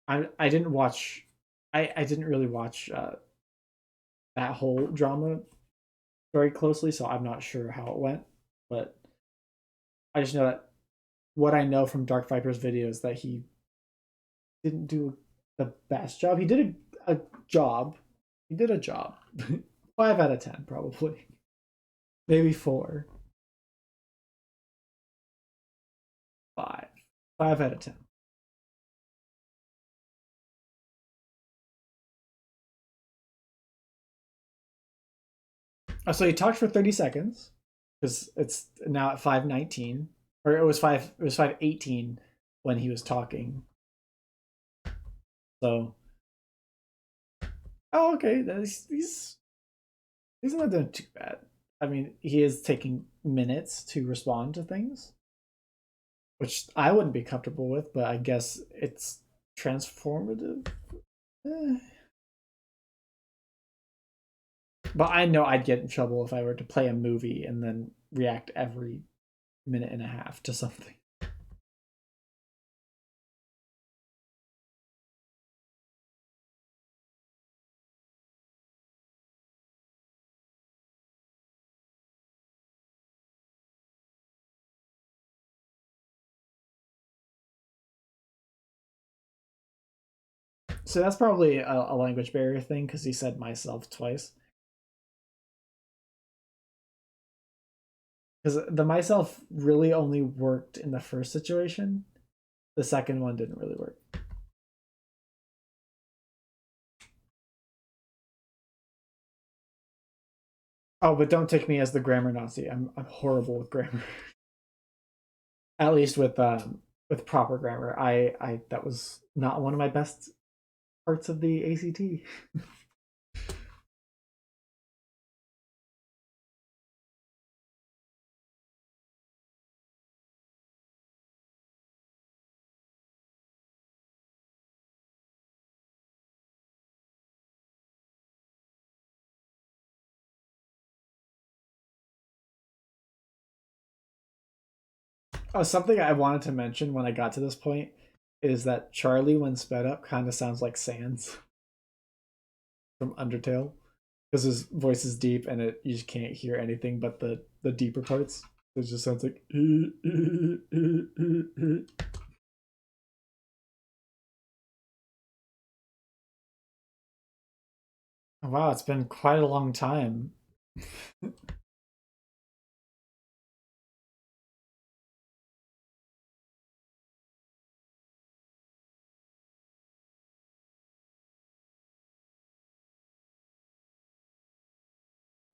I didn't watch I didn't really watch that whole drama very closely, so I'm not sure how it went. But I just know that what I know from Dark Viper's videos that he didn't do the best job. He did a job. He did a job. 5 out of 10 probably. Maybe 4. 5. 5 out of 10. So he talked for 30 seconds because it's now at 5:19, or it was 5:18 when he was talking. So, oh, okay, he's not doing too bad. I mean, he is taking minutes to respond to things, which I wouldn't be comfortable with, but I guess it's transformative. Eh. But I know I'd get in trouble if I were to play a movie and then react every minute and a half to something. So that's probably a language barrier thing because he said myself twice. Because the myself really only worked in the first situation. The second one didn't really work. Oh, but don't take me as the grammar Nazi. I'm horrible with grammar. At least with proper grammar. I that was not one of my best parts of the ACT. Oh, something I wanted to mention when I got to this point is that Charlie, when sped up, kind of sounds like Sans from Undertale, because his voice is deep and you just can't hear anything but the deeper parts. It just sounds like. Wow, it's been quite a long time.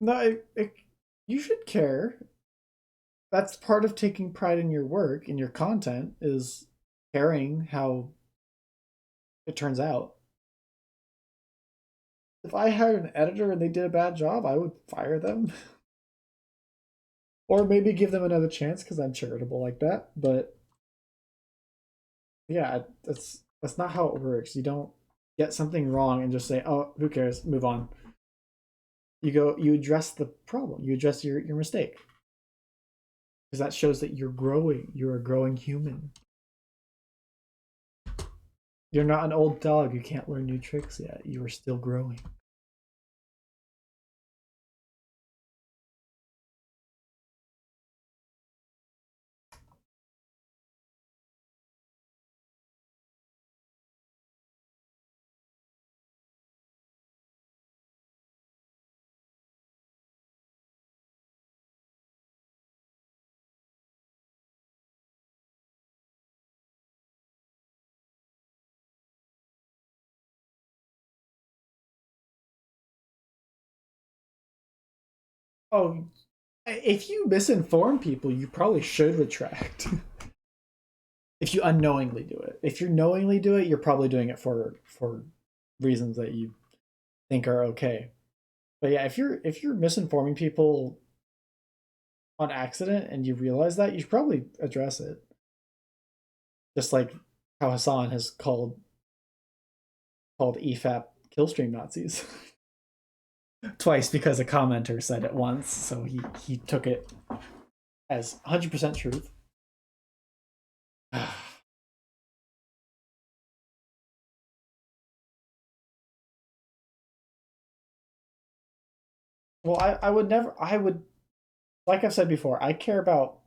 No, you should care. That's part of taking pride in your work and your content is caring how it turns out. If I hired an editor and they did a bad job, I would fire them. Or maybe give them another chance because I'm charitable like that. But yeah, that's not how it works. You don't get something wrong and just say, "Oh, who cares? Move on." You address the problem. You address your mistake because that shows that you're growing. You're a growing human. You're not an old dog who can't learn new tricks yet. You are still growing. Oh, if you misinform people, you probably should retract. If you unknowingly do it. If you knowingly do it, you're probably doing it for reasons that you think are okay. But yeah, if you're misinforming people on accident and you realize that, you should probably address it. Just like how Hassan has called EFAP killstream Nazis twice because a commenter said it once, so he took it as 100% truth. Well, I would never. I would, like I've said before, I care about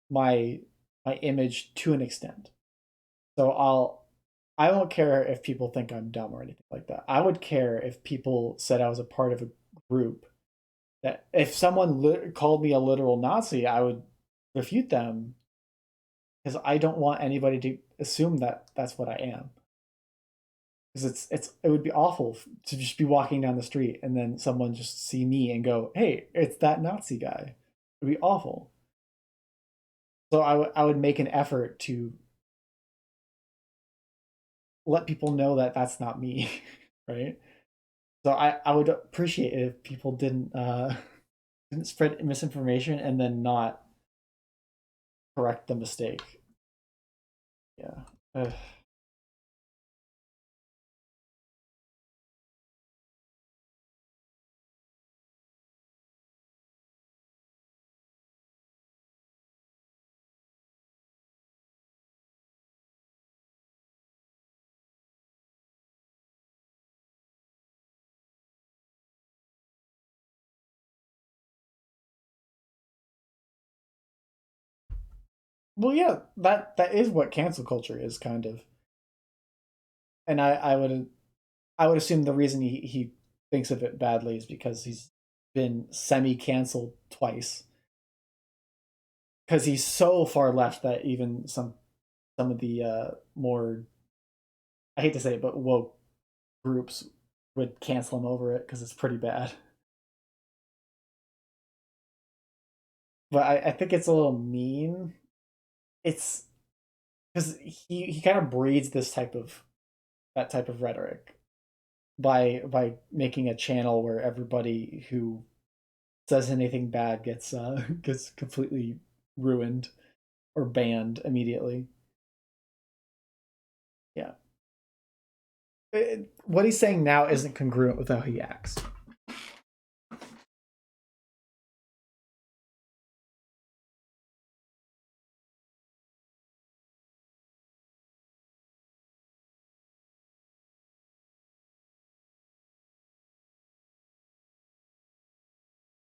my my image to an extent. So I won't care if people think I'm dumb or anything like that. I would care if people said I was a part of a group that if someone called me a literal Nazi, I would refute them because I don't want anybody to assume that that's what I am. Because it would be awful to just be walking down the street and then someone just see me and go, "Hey, it's that Nazi guy." It would be awful. So I would make an effort to let people know that that's not me, right? So I would appreciate it if people didn't spread misinformation and then not correct the mistake. Yeah. Ugh. Well, yeah, that is what cancel culture is kind of, and I would assume the reason he thinks of it badly is because he's been semi canceled twice because he's so far left that even some of the more I hate to say it but woke groups would cancel him over it because it's pretty bad. But I think it's a little mean. It's because he kind of breeds this type of that type of rhetoric by making a channel where everybody who says anything bad gets completely ruined or banned immediately. Yeah, what he's saying now isn't congruent with how he acts.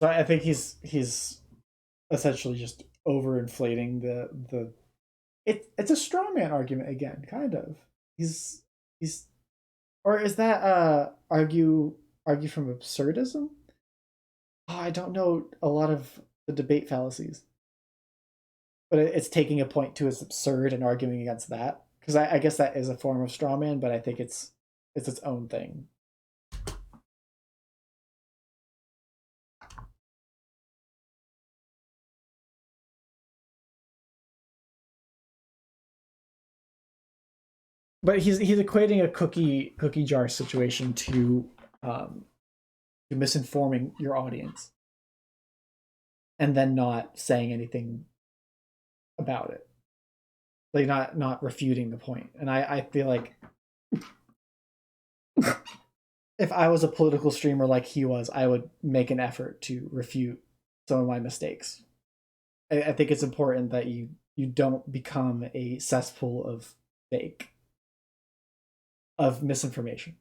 So I think he's essentially just overinflating the it's a straw man argument again, kind of. He's or is that argue? argue from absurdism. Oh, I don't know a lot of the debate fallacies, but it's taking a point to as absurd and arguing against that, because I guess that is a form of straw man, but I think it's its own thing. But he's equating a cookie jar situation to misinforming your audience and then not saying anything about it, like not refuting the point. And I feel like if I was a political streamer like he was, I would make an effort to refute some of my mistakes. I think it's important that you don't become a cesspool of fake, of misinformation.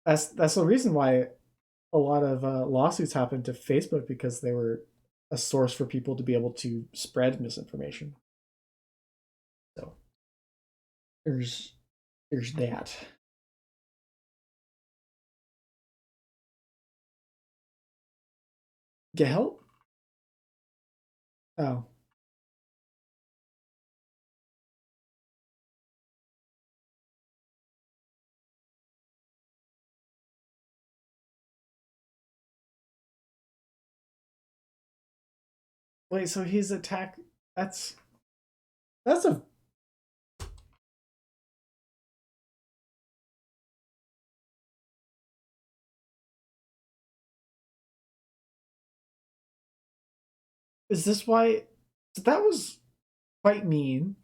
That's the reason why a lot of lawsuits happened to Facebook, because they were a source for people to be able to spread misinformation. So there's that. Get help? Oh. Wait, so he's attack that's a is this why that was quite mean.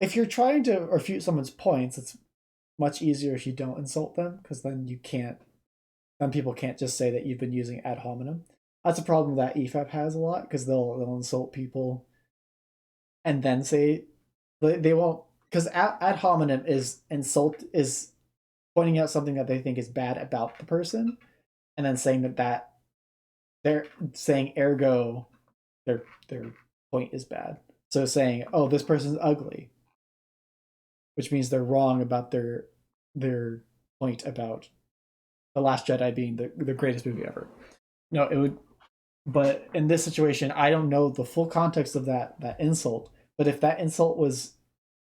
If you're trying to refute someone's points, it's much easier if you don't insult them, because then people can't just say that you've been using ad hominem. That's a problem that EFAP has a lot, because they'll insult people and then say they won't, because ad hominem is pointing out something that they think is bad about the person, and then saying that they're saying ergo their point is bad. So saying, oh, this person's ugly, which means they're wrong about their point about The Last Jedi being the greatest movie ever. No, it would. But in this situation, I don't know the full context of that insult. But if that insult was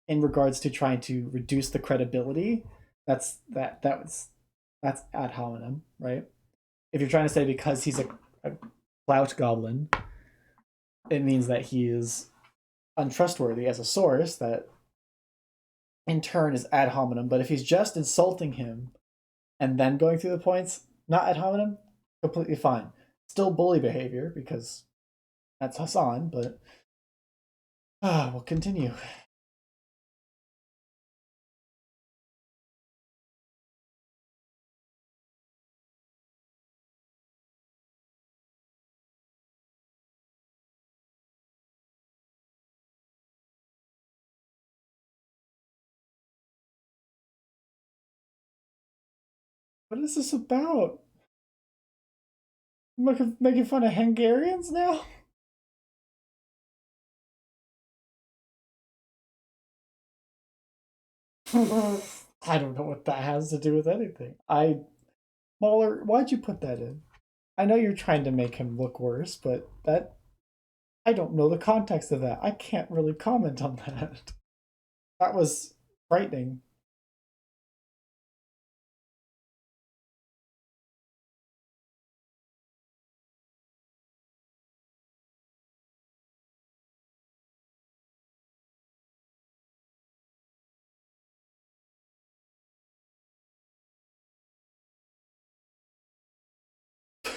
in regards to trying to reduce the credibility, that's ad hominem, right? If you're trying to say because he's a clout goblin, it means that he is untrustworthy as a source, that in turn is ad hominem. But if he's just insulting him and then going through the points, not ad hominem, completely fine. Still bully behavior, because that's Hassan, but we'll continue. What is this about? Making fun of Hungarians now? I don't know what that has to do with anything. Mauler, why'd you put that in? I know you're trying to make him look worse, but that I don't know the context of that. I can't really comment on that. That was frightening.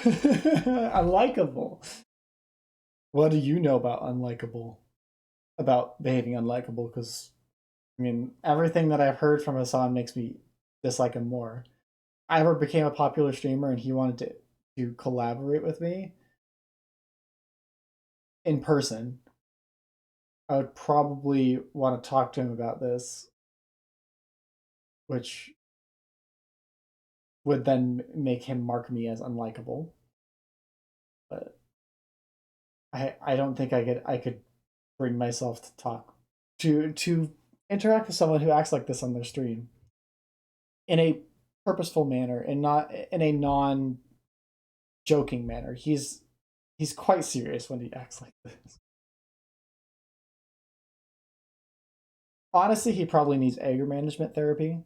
Unlikable. What do you know about unlikable? About behaving unlikable? Because I mean, everything that I've heard from Hassan makes me dislike him more. I ever became a popular streamer and he wanted to collaborate with me in person, I would probably want to talk to him about this, which would then make him mark me as unlikable. But I don't think I could bring myself to talk to interact with someone who acts like this on their stream in a purposeful manner and not in a non joking manner. He's quite serious when he acts like this. Honestly, he probably needs anger management therapy.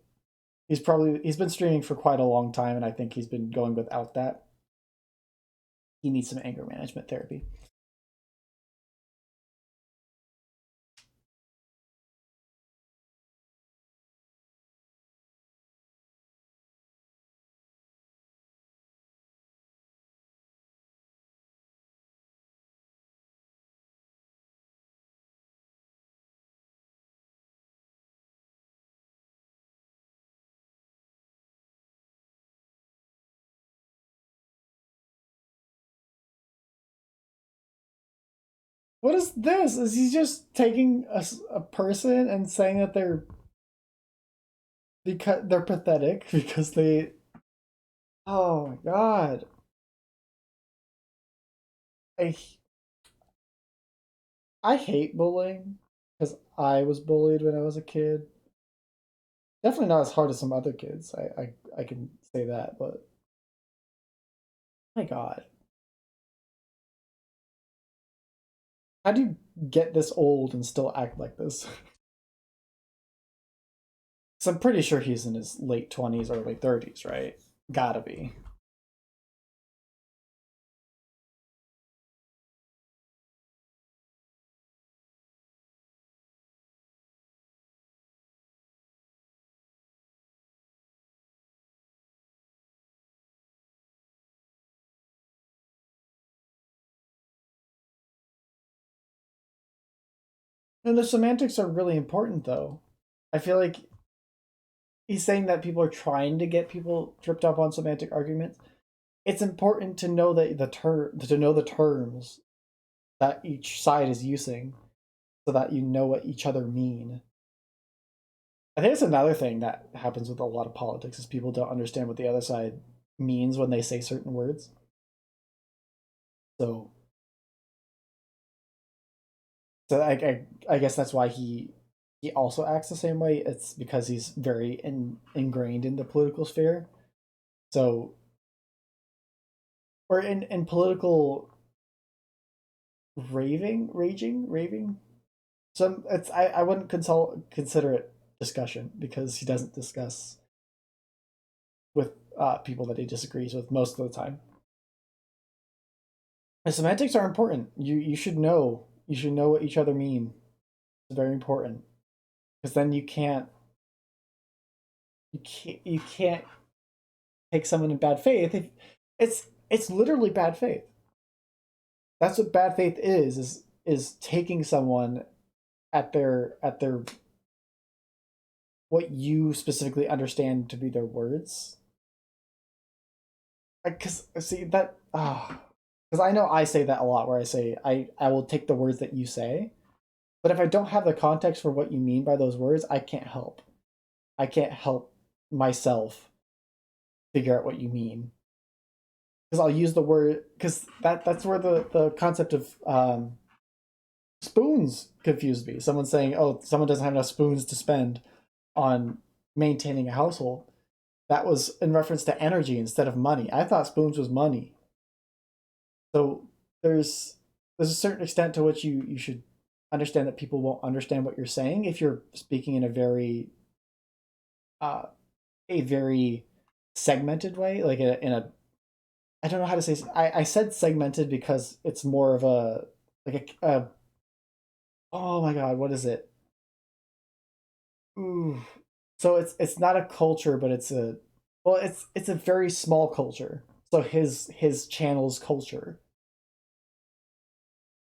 He's been streaming for quite a long time, and I think he's been going without that. He needs some anger management therapy. What is this? Is he just taking a person and saying that they're pathetic because they? Oh my god! I I hate bullying because I was bullied when I was a kid. Definitely not as hard as some other kids. I can say that, but my god, how do you get this old and still act like this? So I'm pretty sure he's in his late 20s, early 30s, right? Gotta be. And the semantics are really important, though. I feel like he's saying that people are trying to get people tripped up on semantic arguments. It's important to know that to know the terms that each side is using, so that you know what each other mean. I think it's another thing that happens with a lot of politics is people don't understand what the other side means when they say certain words. So, I guess that's why he also acts the same way. It's because he's very ingrained in the political sphere. So, or in political raving. So it's I wouldn't consider it discussion because he doesn't discuss with people that he disagrees with most of the time. The semantics are important. You should know what each other mean. It's very important because then you can't take someone in bad faith. It's literally bad faith. That's what bad faith is taking someone at their what you specifically understand to be their words. Because see that because I know I say that a lot where I say I will take the words that you say, but if I don't have the context for what you mean by those words, I can't help. I can't help myself figure out what you mean because I'll use the word because that's where the concept of spoons confused me. Someone saying, "Oh, someone doesn't have enough spoons to spend on maintaining a household." That was in reference to energy instead of money. I thought spoons was money. So there's a certain extent to which you should understand that people won't understand what you're saying if you're speaking in uh, a very segmented way, like in a I don't know how to say. I said segmented because it's more of a like a oh my god, what is it? Ooh. So it's not a culture, but it's a well, it's a very small culture. So his channel's culture.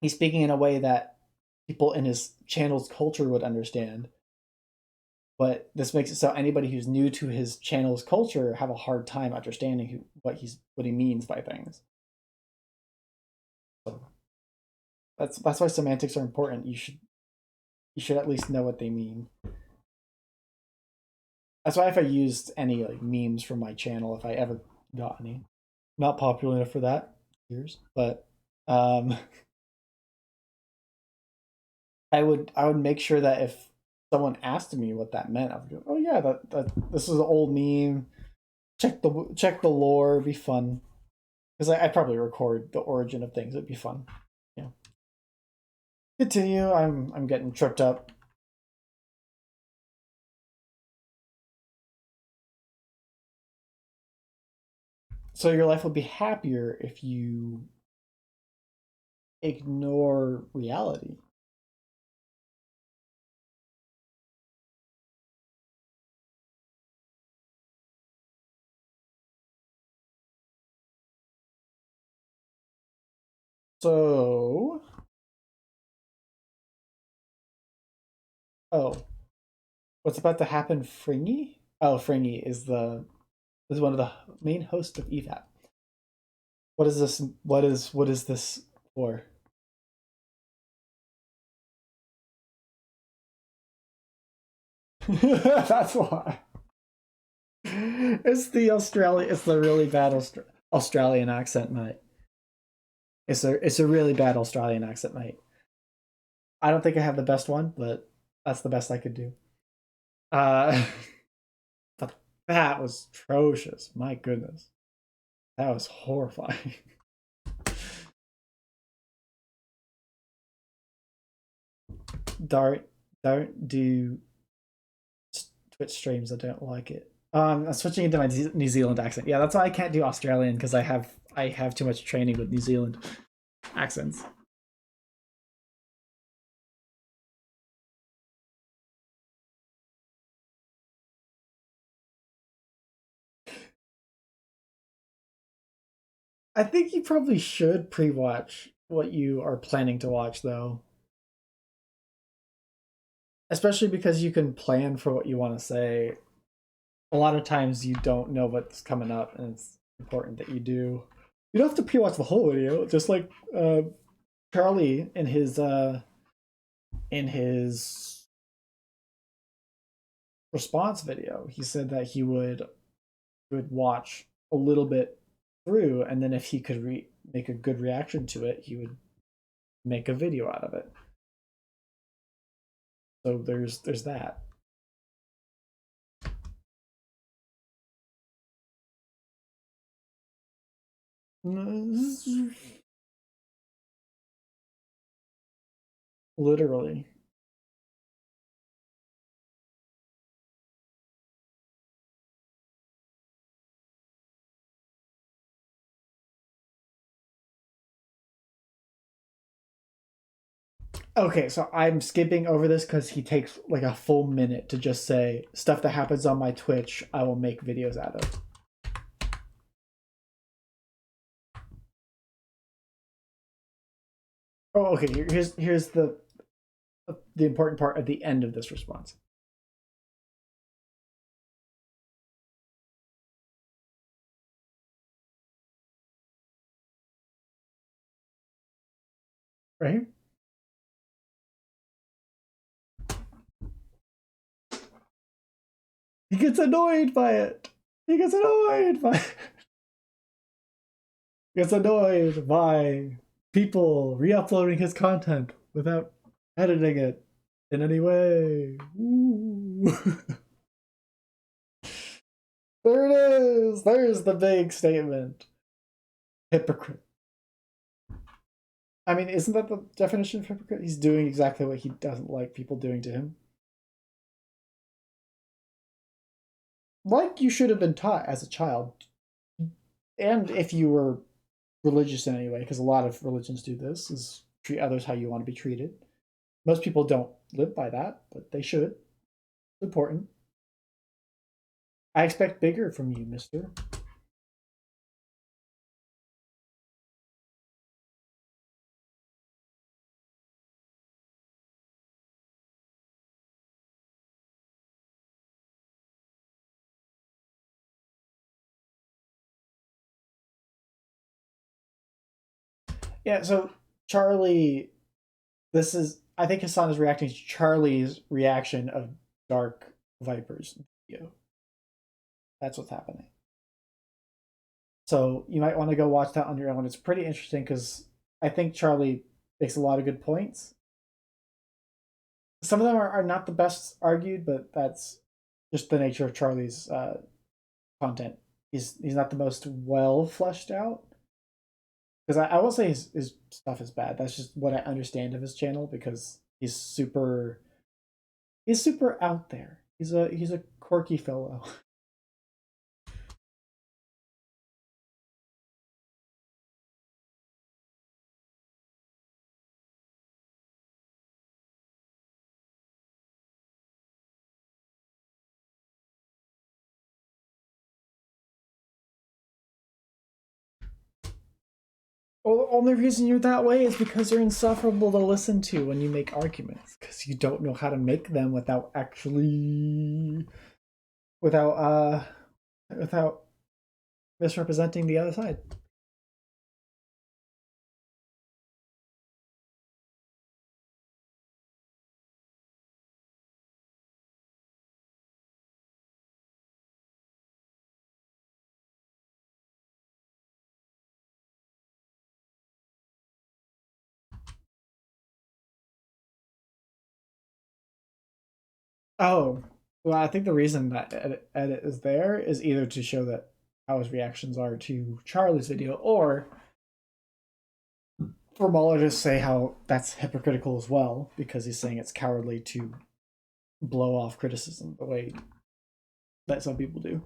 He's speaking in a way that people in his channel's culture would understand. But this makes it so anybody who's new to his channel's culture have a hard time understanding what he means by things. So that's why semantics are important. You should at least know what they mean. That's why if I used any like memes from my channel, if I ever got any, not popular enough for that, years, but um, I would make sure that if someone asked me what that meant, I would go, oh yeah, that this is an old meme. check the lore. It'd be fun because I'd probably record the origin of things. It'd be fun. Yeah. Continue. I'm getting tripped up. So your life would be happier if you ignore reality. So, oh, what's about to happen, Fringy? Oh, Fringy is one of the main hosts of EVAP. What is this? What is this for? That's why. It's the really bad Australian accent, mate. It's a really bad Australian accent, mate. I don't think I have the best one, but that's the best I could do. But that was atrocious. My goodness. That was horrifying. don't don't do Twitch streams. I don't like it. I'm switching into my New Zealand accent. Yeah, that's why I can't do Australian because I have too much training with New Zealand accents. I think you probably should pre-watch what you are planning to watch, though. Especially because you can plan for what you want to say. A lot of times you don't know what's coming up, and it's important that you do. You don't have to pre-watch the whole video. Just like Charlie in his response video, he said that he would watch a little bit through, and then if he could make a good reaction to it, he would make a video out of it. So there's that. Literally. Okay, so I'm skipping over this because he takes like a full minute to just say stuff that happens on my Twitch, I will make videos out of. Oh, okay. Here's the important part at the end of this response. Right here. He gets annoyed by it. He gets annoyed by gets annoyed by people re-uploading his content without editing it in any way. Ooh. There it is. There's the big statement. Hypocrite. I mean, isn't that the definition of hypocrite? He's doing exactly what he doesn't like people doing to him. Like you should have been taught as a child. And if you were religious in any way, because a lot of religions do this, is treat others how you want to be treated. Most people don't live by that, but they should. It's important. I expect bigger from you, mister. Yeah, so Charlie, I think Hassan is reacting to Charlie's reaction of Dark Viper's video. That's what's happening. So you might want to go watch that on your own. It's pretty interesting because I think Charlie makes a lot of good points. Some of them are not the best argued, but that's just the nature of Charlie's content. he's not the most well fleshed out. Because I will say his stuff is bad. That's just what I understand of his channel because he's super out there. He's a quirky fellow. Well, the only reason you're that way is because you're insufferable to listen to when you make arguments, because you don't know how to make them without actually without without misrepresenting the other side. Oh, well, I think the reason that edit is there is either to show that how his reactions are to Charlie's video, or for Mahler to say how that's hypocritical as well, because he's saying it's cowardly to blow off criticism the way that some people do.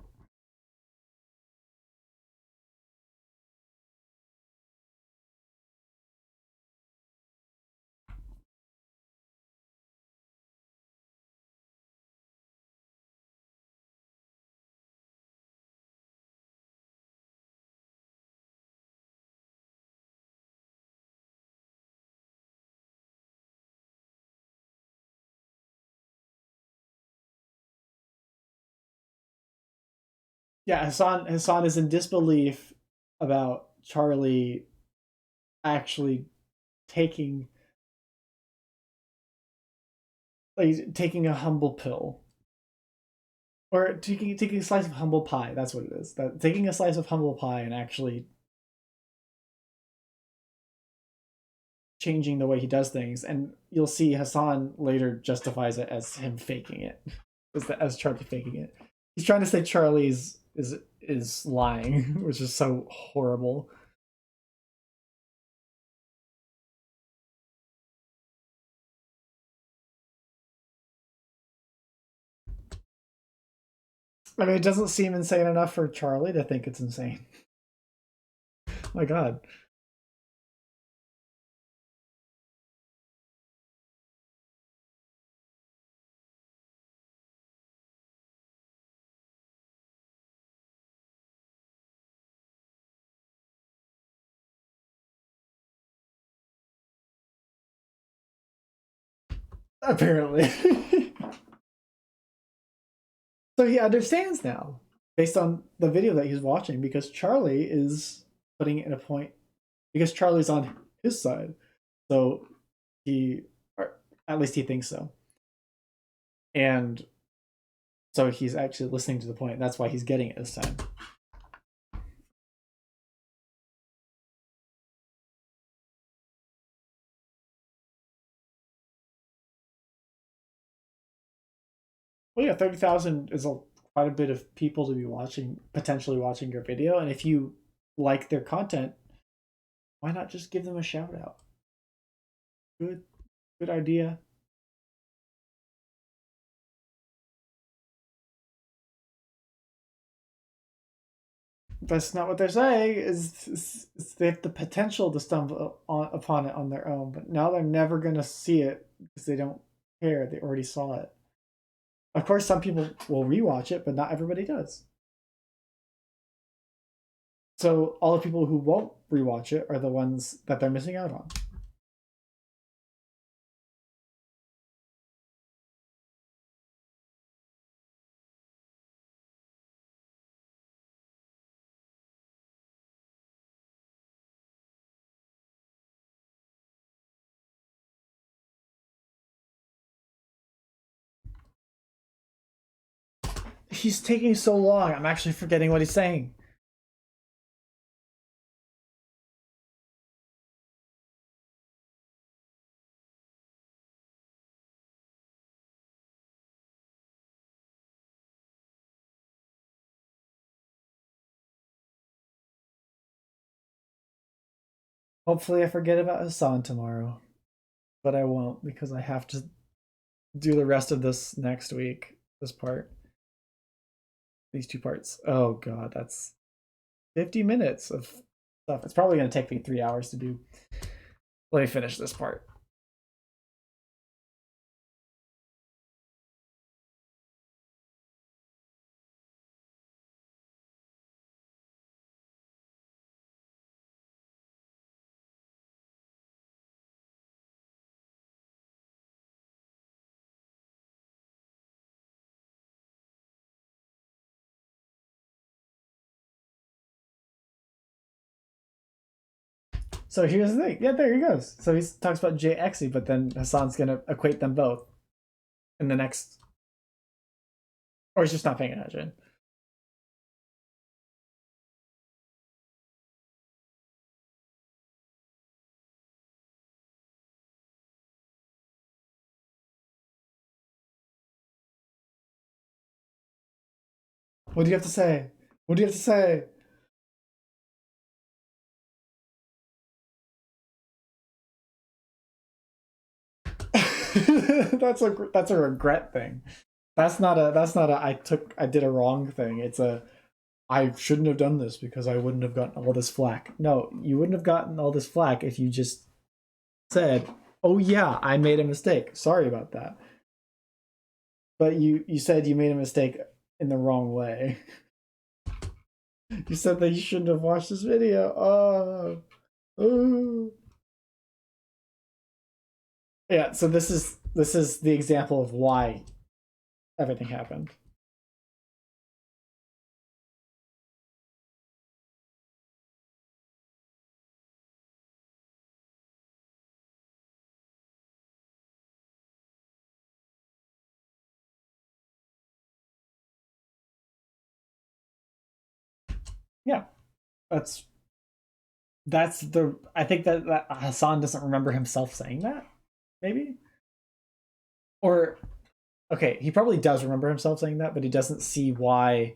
Yeah, Hassan is in disbelief about Charlie actually taking taking a humble pill, or taking a slice of humble pie. That's what it is. That taking a slice of humble pie and actually changing the way he does things. And you'll see Hassan later justifies it as him faking it, as Charlie faking it. He's trying to say Charlie's is lying, which is so horrible. I mean, it doesn't seem insane enough for Charlie to think it's insane. My God. Apparently. So he understands now, based on the video that he's watching, because Charlie is putting it in a point, because Charlie's on his side. So or at least he thinks so. And so he's actually listening to the point. That's why he's getting it this time. Well, yeah, 30,000 is quite a bit of people to be watching, potentially watching your video. And if you like their content, why not just give them a shout out? Good idea. That's not what they're saying. Is they have the potential to stumble upon it on their own, but now they're never gonna see it because they don't care. They already saw it. Of course, some people will rewatch it, but not everybody does. So all the people who won't rewatch it are the ones that they're missing out on. He's taking so long. I'm actually forgetting what he's saying. Hopefully I forget about Hassan tomorrow. But I won't because I have to do the rest of this next week. This part. These two parts. Oh god, that's 50 minutes of stuff. It's probably going to take me 3 hours to do. Let me finish this part. So here's the thing. Yeah, there he goes. So he talks about JXE, but then Hassan's going to equate them both in the next. Or he's just not paying attention. What do you have to say? What do you have to say? That's a regret thing. I did a wrong thing. It's a I shouldn't have done this because I wouldn't have gotten all this flack. No, you wouldn't have gotten all this flack if you just said, "Oh yeah, I made a mistake. Sorry about that." But you said you made a mistake in the wrong way. You said that you shouldn't have watched this video. Oh. Yeah, so this is the example of why everything happened. Yeah. That's the I think that Hassan doesn't remember himself saying that, maybe? Or okay, he probably does remember himself saying that, but he doesn't see why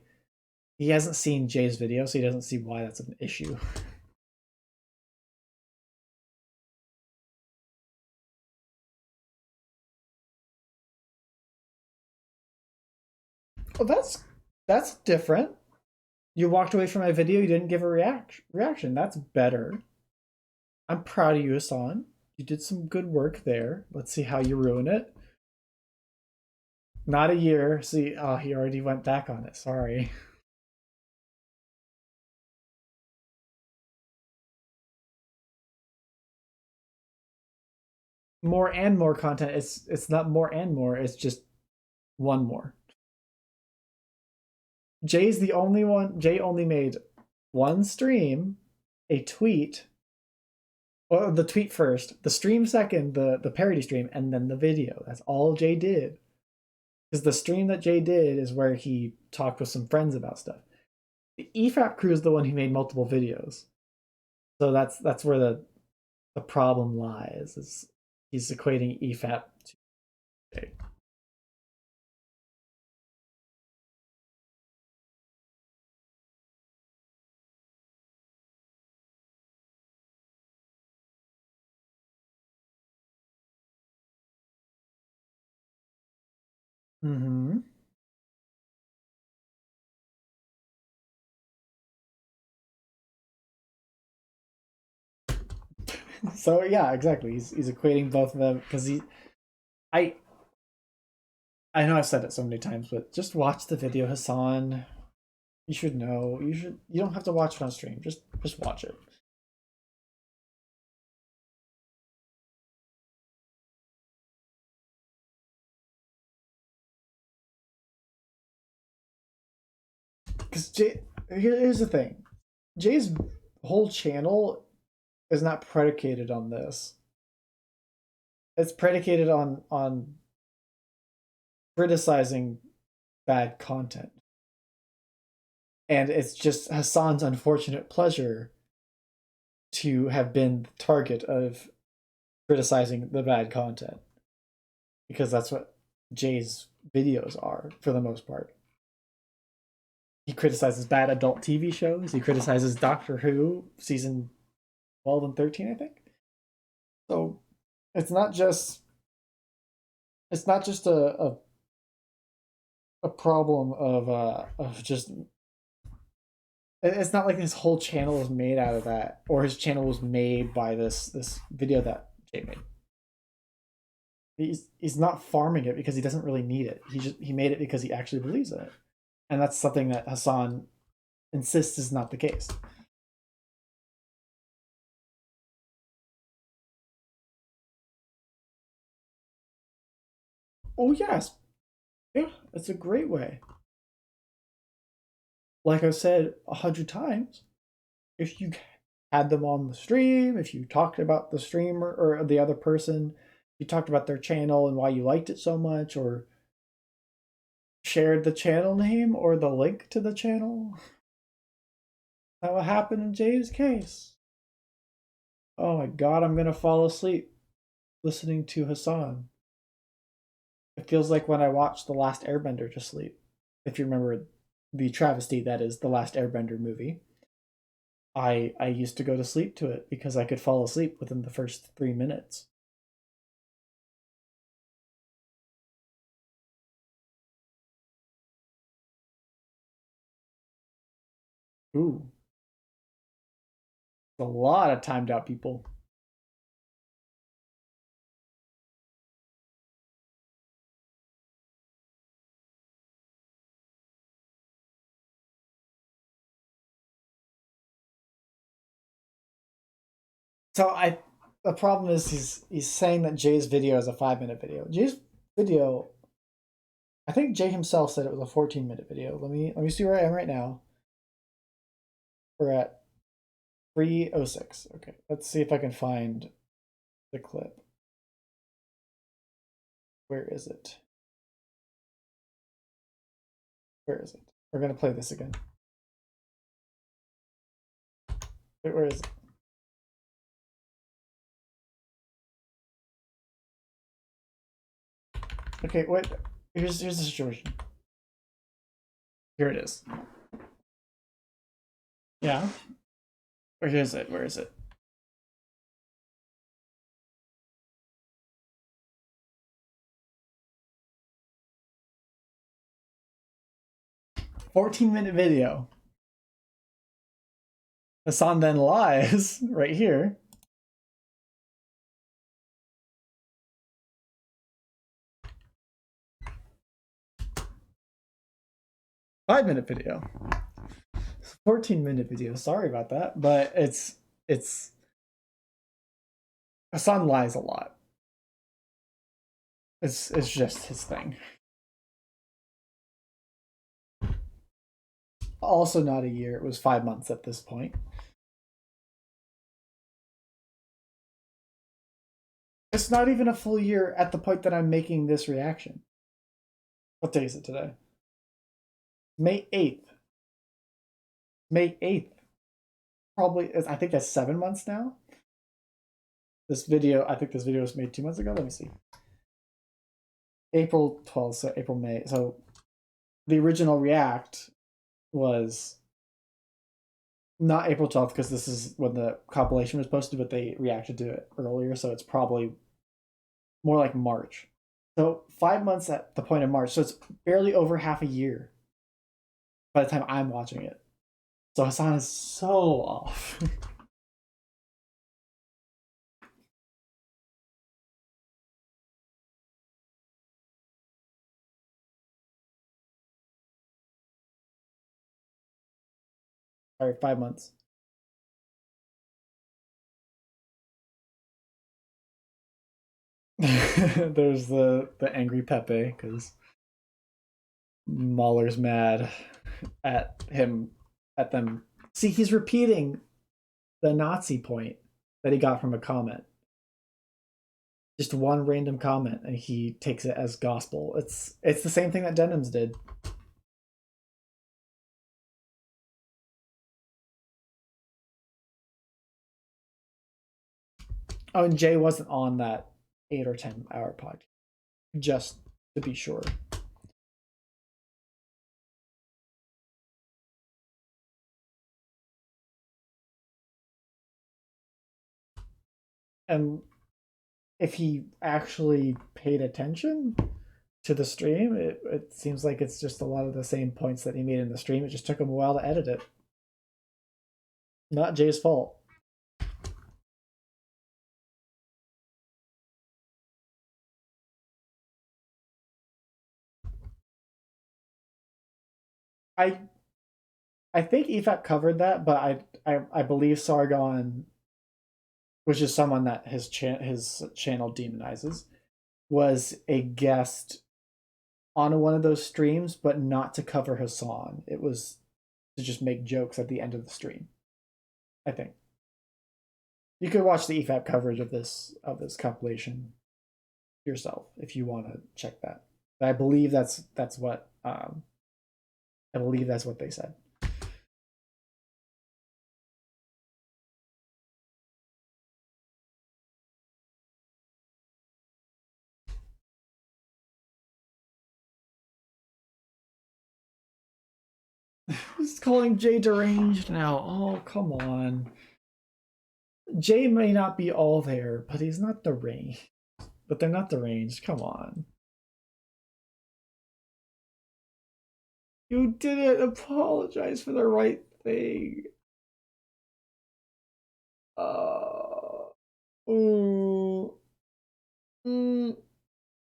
he hasn't seen Jay's video, so he doesn't see why that's an issue. Well, that's different. You walked away from my video, you didn't give a reaction. That's better. I'm proud of you, Hassan. You did some good work there. Let's see how you ruin it. Not a year. See, oh, he already went back on it. Sorry. More and more content. It's not more and more. It's just one more. Jay's the only one. Jay only made one stream, a tweet. Well, the tweet first, the stream second, the parody stream, and then the video. That's all Jay did. Because the stream that Jay did is where he talked with some friends about stuff. The EFAP crew is the one who made multiple videos. So that's where the problem lies. Is he's equating EFAP to Jay. Mm-hmm. So yeah, exactly. He's equating both of them because I I know I've said it so many times, but just watch the video, Hassan. You should know. You don't have to watch it on stream. Just watch it. Because here's the thing. Jay's whole channel is not predicated on this. It's predicated on criticizing bad content. And it's just Hassan's unfortunate pleasure to have been the target of criticizing the bad content. Because that's what Jay's videos are for the most part. He criticizes bad adult TV shows. He criticizes Doctor Who season 12 and 13, I think. So it's not just a problem of just, it's not like his whole channel is made out of that, or his channel was made by this video that Jay made. He's not farming it because he doesn't really need it. He made it because he actually believes in it, and that's something that Hassan insists is not the case. Oh yes, yeah, it's a great way. Like I said 100 times, if you had them on the stream, if you talked about the streamer or the other person, you talked about their channel and why you liked it so much, or shared the channel name or the link to the channel. That what happened in Jay's case. Oh my god, I'm gonna fall asleep listening to Hassan. It feels like when I watched The Last Airbender to sleep. If you remember the travesty that is The Last Airbender movie. I used to go to sleep to it because I could fall asleep within the first 3 minutes. Ooh. A lot of timed out people. So the problem is he's saying that Jay's video is a 5-minute video. Jay's video, I think Jay himself said it was a 14-minute video. Let me see where I am right now. We're at 3:06. Okay, let's see if I can find the clip. Where is it? Where is it? We're gonna play this again. Where is it? Okay, wait. Here's the situation. Here it is. Yeah. Where is it? Where is it? "14-minute video. Hassan then lies right here. "5-minute video. 14-minute video. Sorry about that, but it's Hassan lies a lot. It's just his thing. Also not a year. It was 5 months at this point. It's not even a full year at the point that I'm making this reaction. What day is it today? May 8th. May 8th. Probably, I think that's 7 months now. This video, I think this video was made 2 months ago. Let me see. April 12th, so April, May. So the original react was not April 12th because this is when the compilation was posted, but they reacted to it earlier, so it's probably more like March. So 5 months at the point of March, so it's barely over half a year by the time I'm watching it. So Hassan is so off. All right, 5 months. There's the angry Pepe because Mahler's mad at him, at them. See, he's repeating the Nazi point that he got from a comment. Just one random comment, and he takes it as gospel. It's the same thing that Denims did. Oh, and Jay wasn't on that 8 or 10 hour podcast, just to be sure. And if he actually paid attention to the stream, it seems like it's just a lot of the same points that he made in the stream. It just took him a while to edit it. Not Jay's fault. I think EFAP covered that, but I believe Sargon, which is someone that his channel demonizes, was a guest on one of those streams, but not to cover Hassan. It was to just make jokes at the end of the stream. I think you could watch the EFAP coverage of this compilation yourself if you want to check that. But I believe that's what I believe that's what they said. Who's calling Jay deranged now? Oh, come on. Jay may not be all there, but he's not deranged. But they're not deranged. Come on. You didn't apologize for the right thing. Ooh.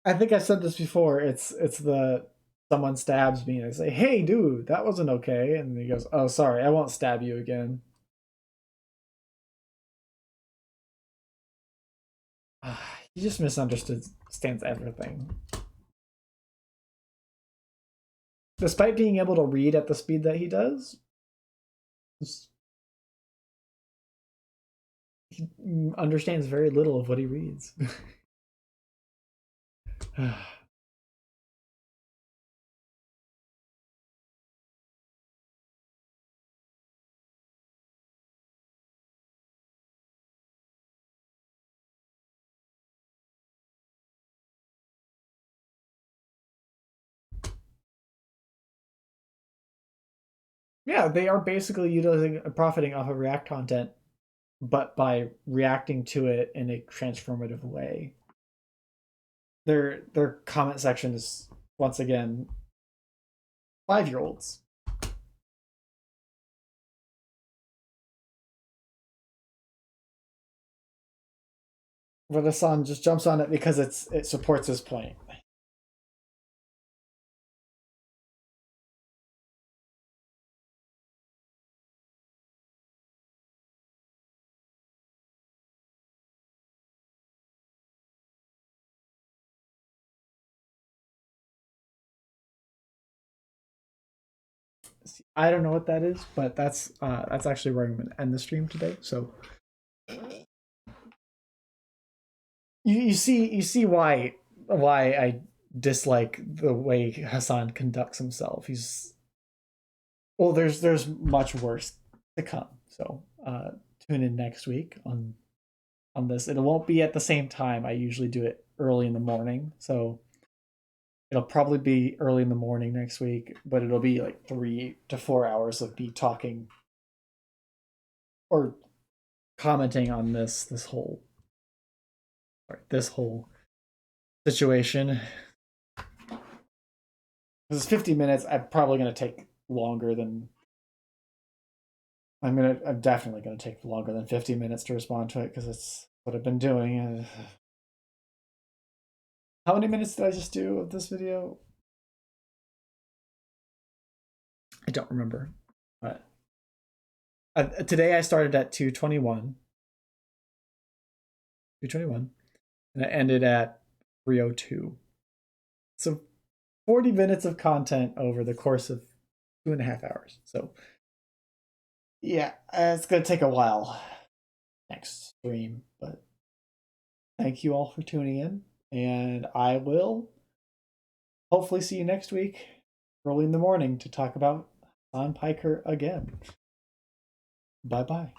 I think I said this before. It's the someone stabs me and I say, "Hey, dude, that wasn't okay," and he goes, "Oh, sorry, I won't stab you again." He just misunderstands everything. Despite being able to read at the speed that he does, he understands very little of what he reads. Yeah, they are basically utilizing profiting off of React content, but by reacting to it in a transformative way. Their comment section is once again 5-year-olds. Where the sun just jumps on it because it supports his point. I don't know what that is, but that's actually where I'm going to end the stream today. So you see why I dislike the way Hassan conducts himself. There's much worse to come. So tune in next week on this. It won't be at the same time. I usually do it early in the morning, so it'll probably be early in the morning next week, but it'll be like 3 to 4 hours of me talking or commenting on this whole situation. This is 50 minutes. I'm probably going to take longer than I'm definitely going to take longer than 50 minutes to respond to it because it's what I've been doing. How many minutes did I just do of this video? I don't remember. But today I started at 2:21, and I ended at 3:02. So 40 minutes of content over the course of 2.5 hours. So yeah, it's gonna take a while next stream, but thank you all for tuning in, and I will hopefully see you next week early in the morning to talk about Hassan Piker again. Bye bye.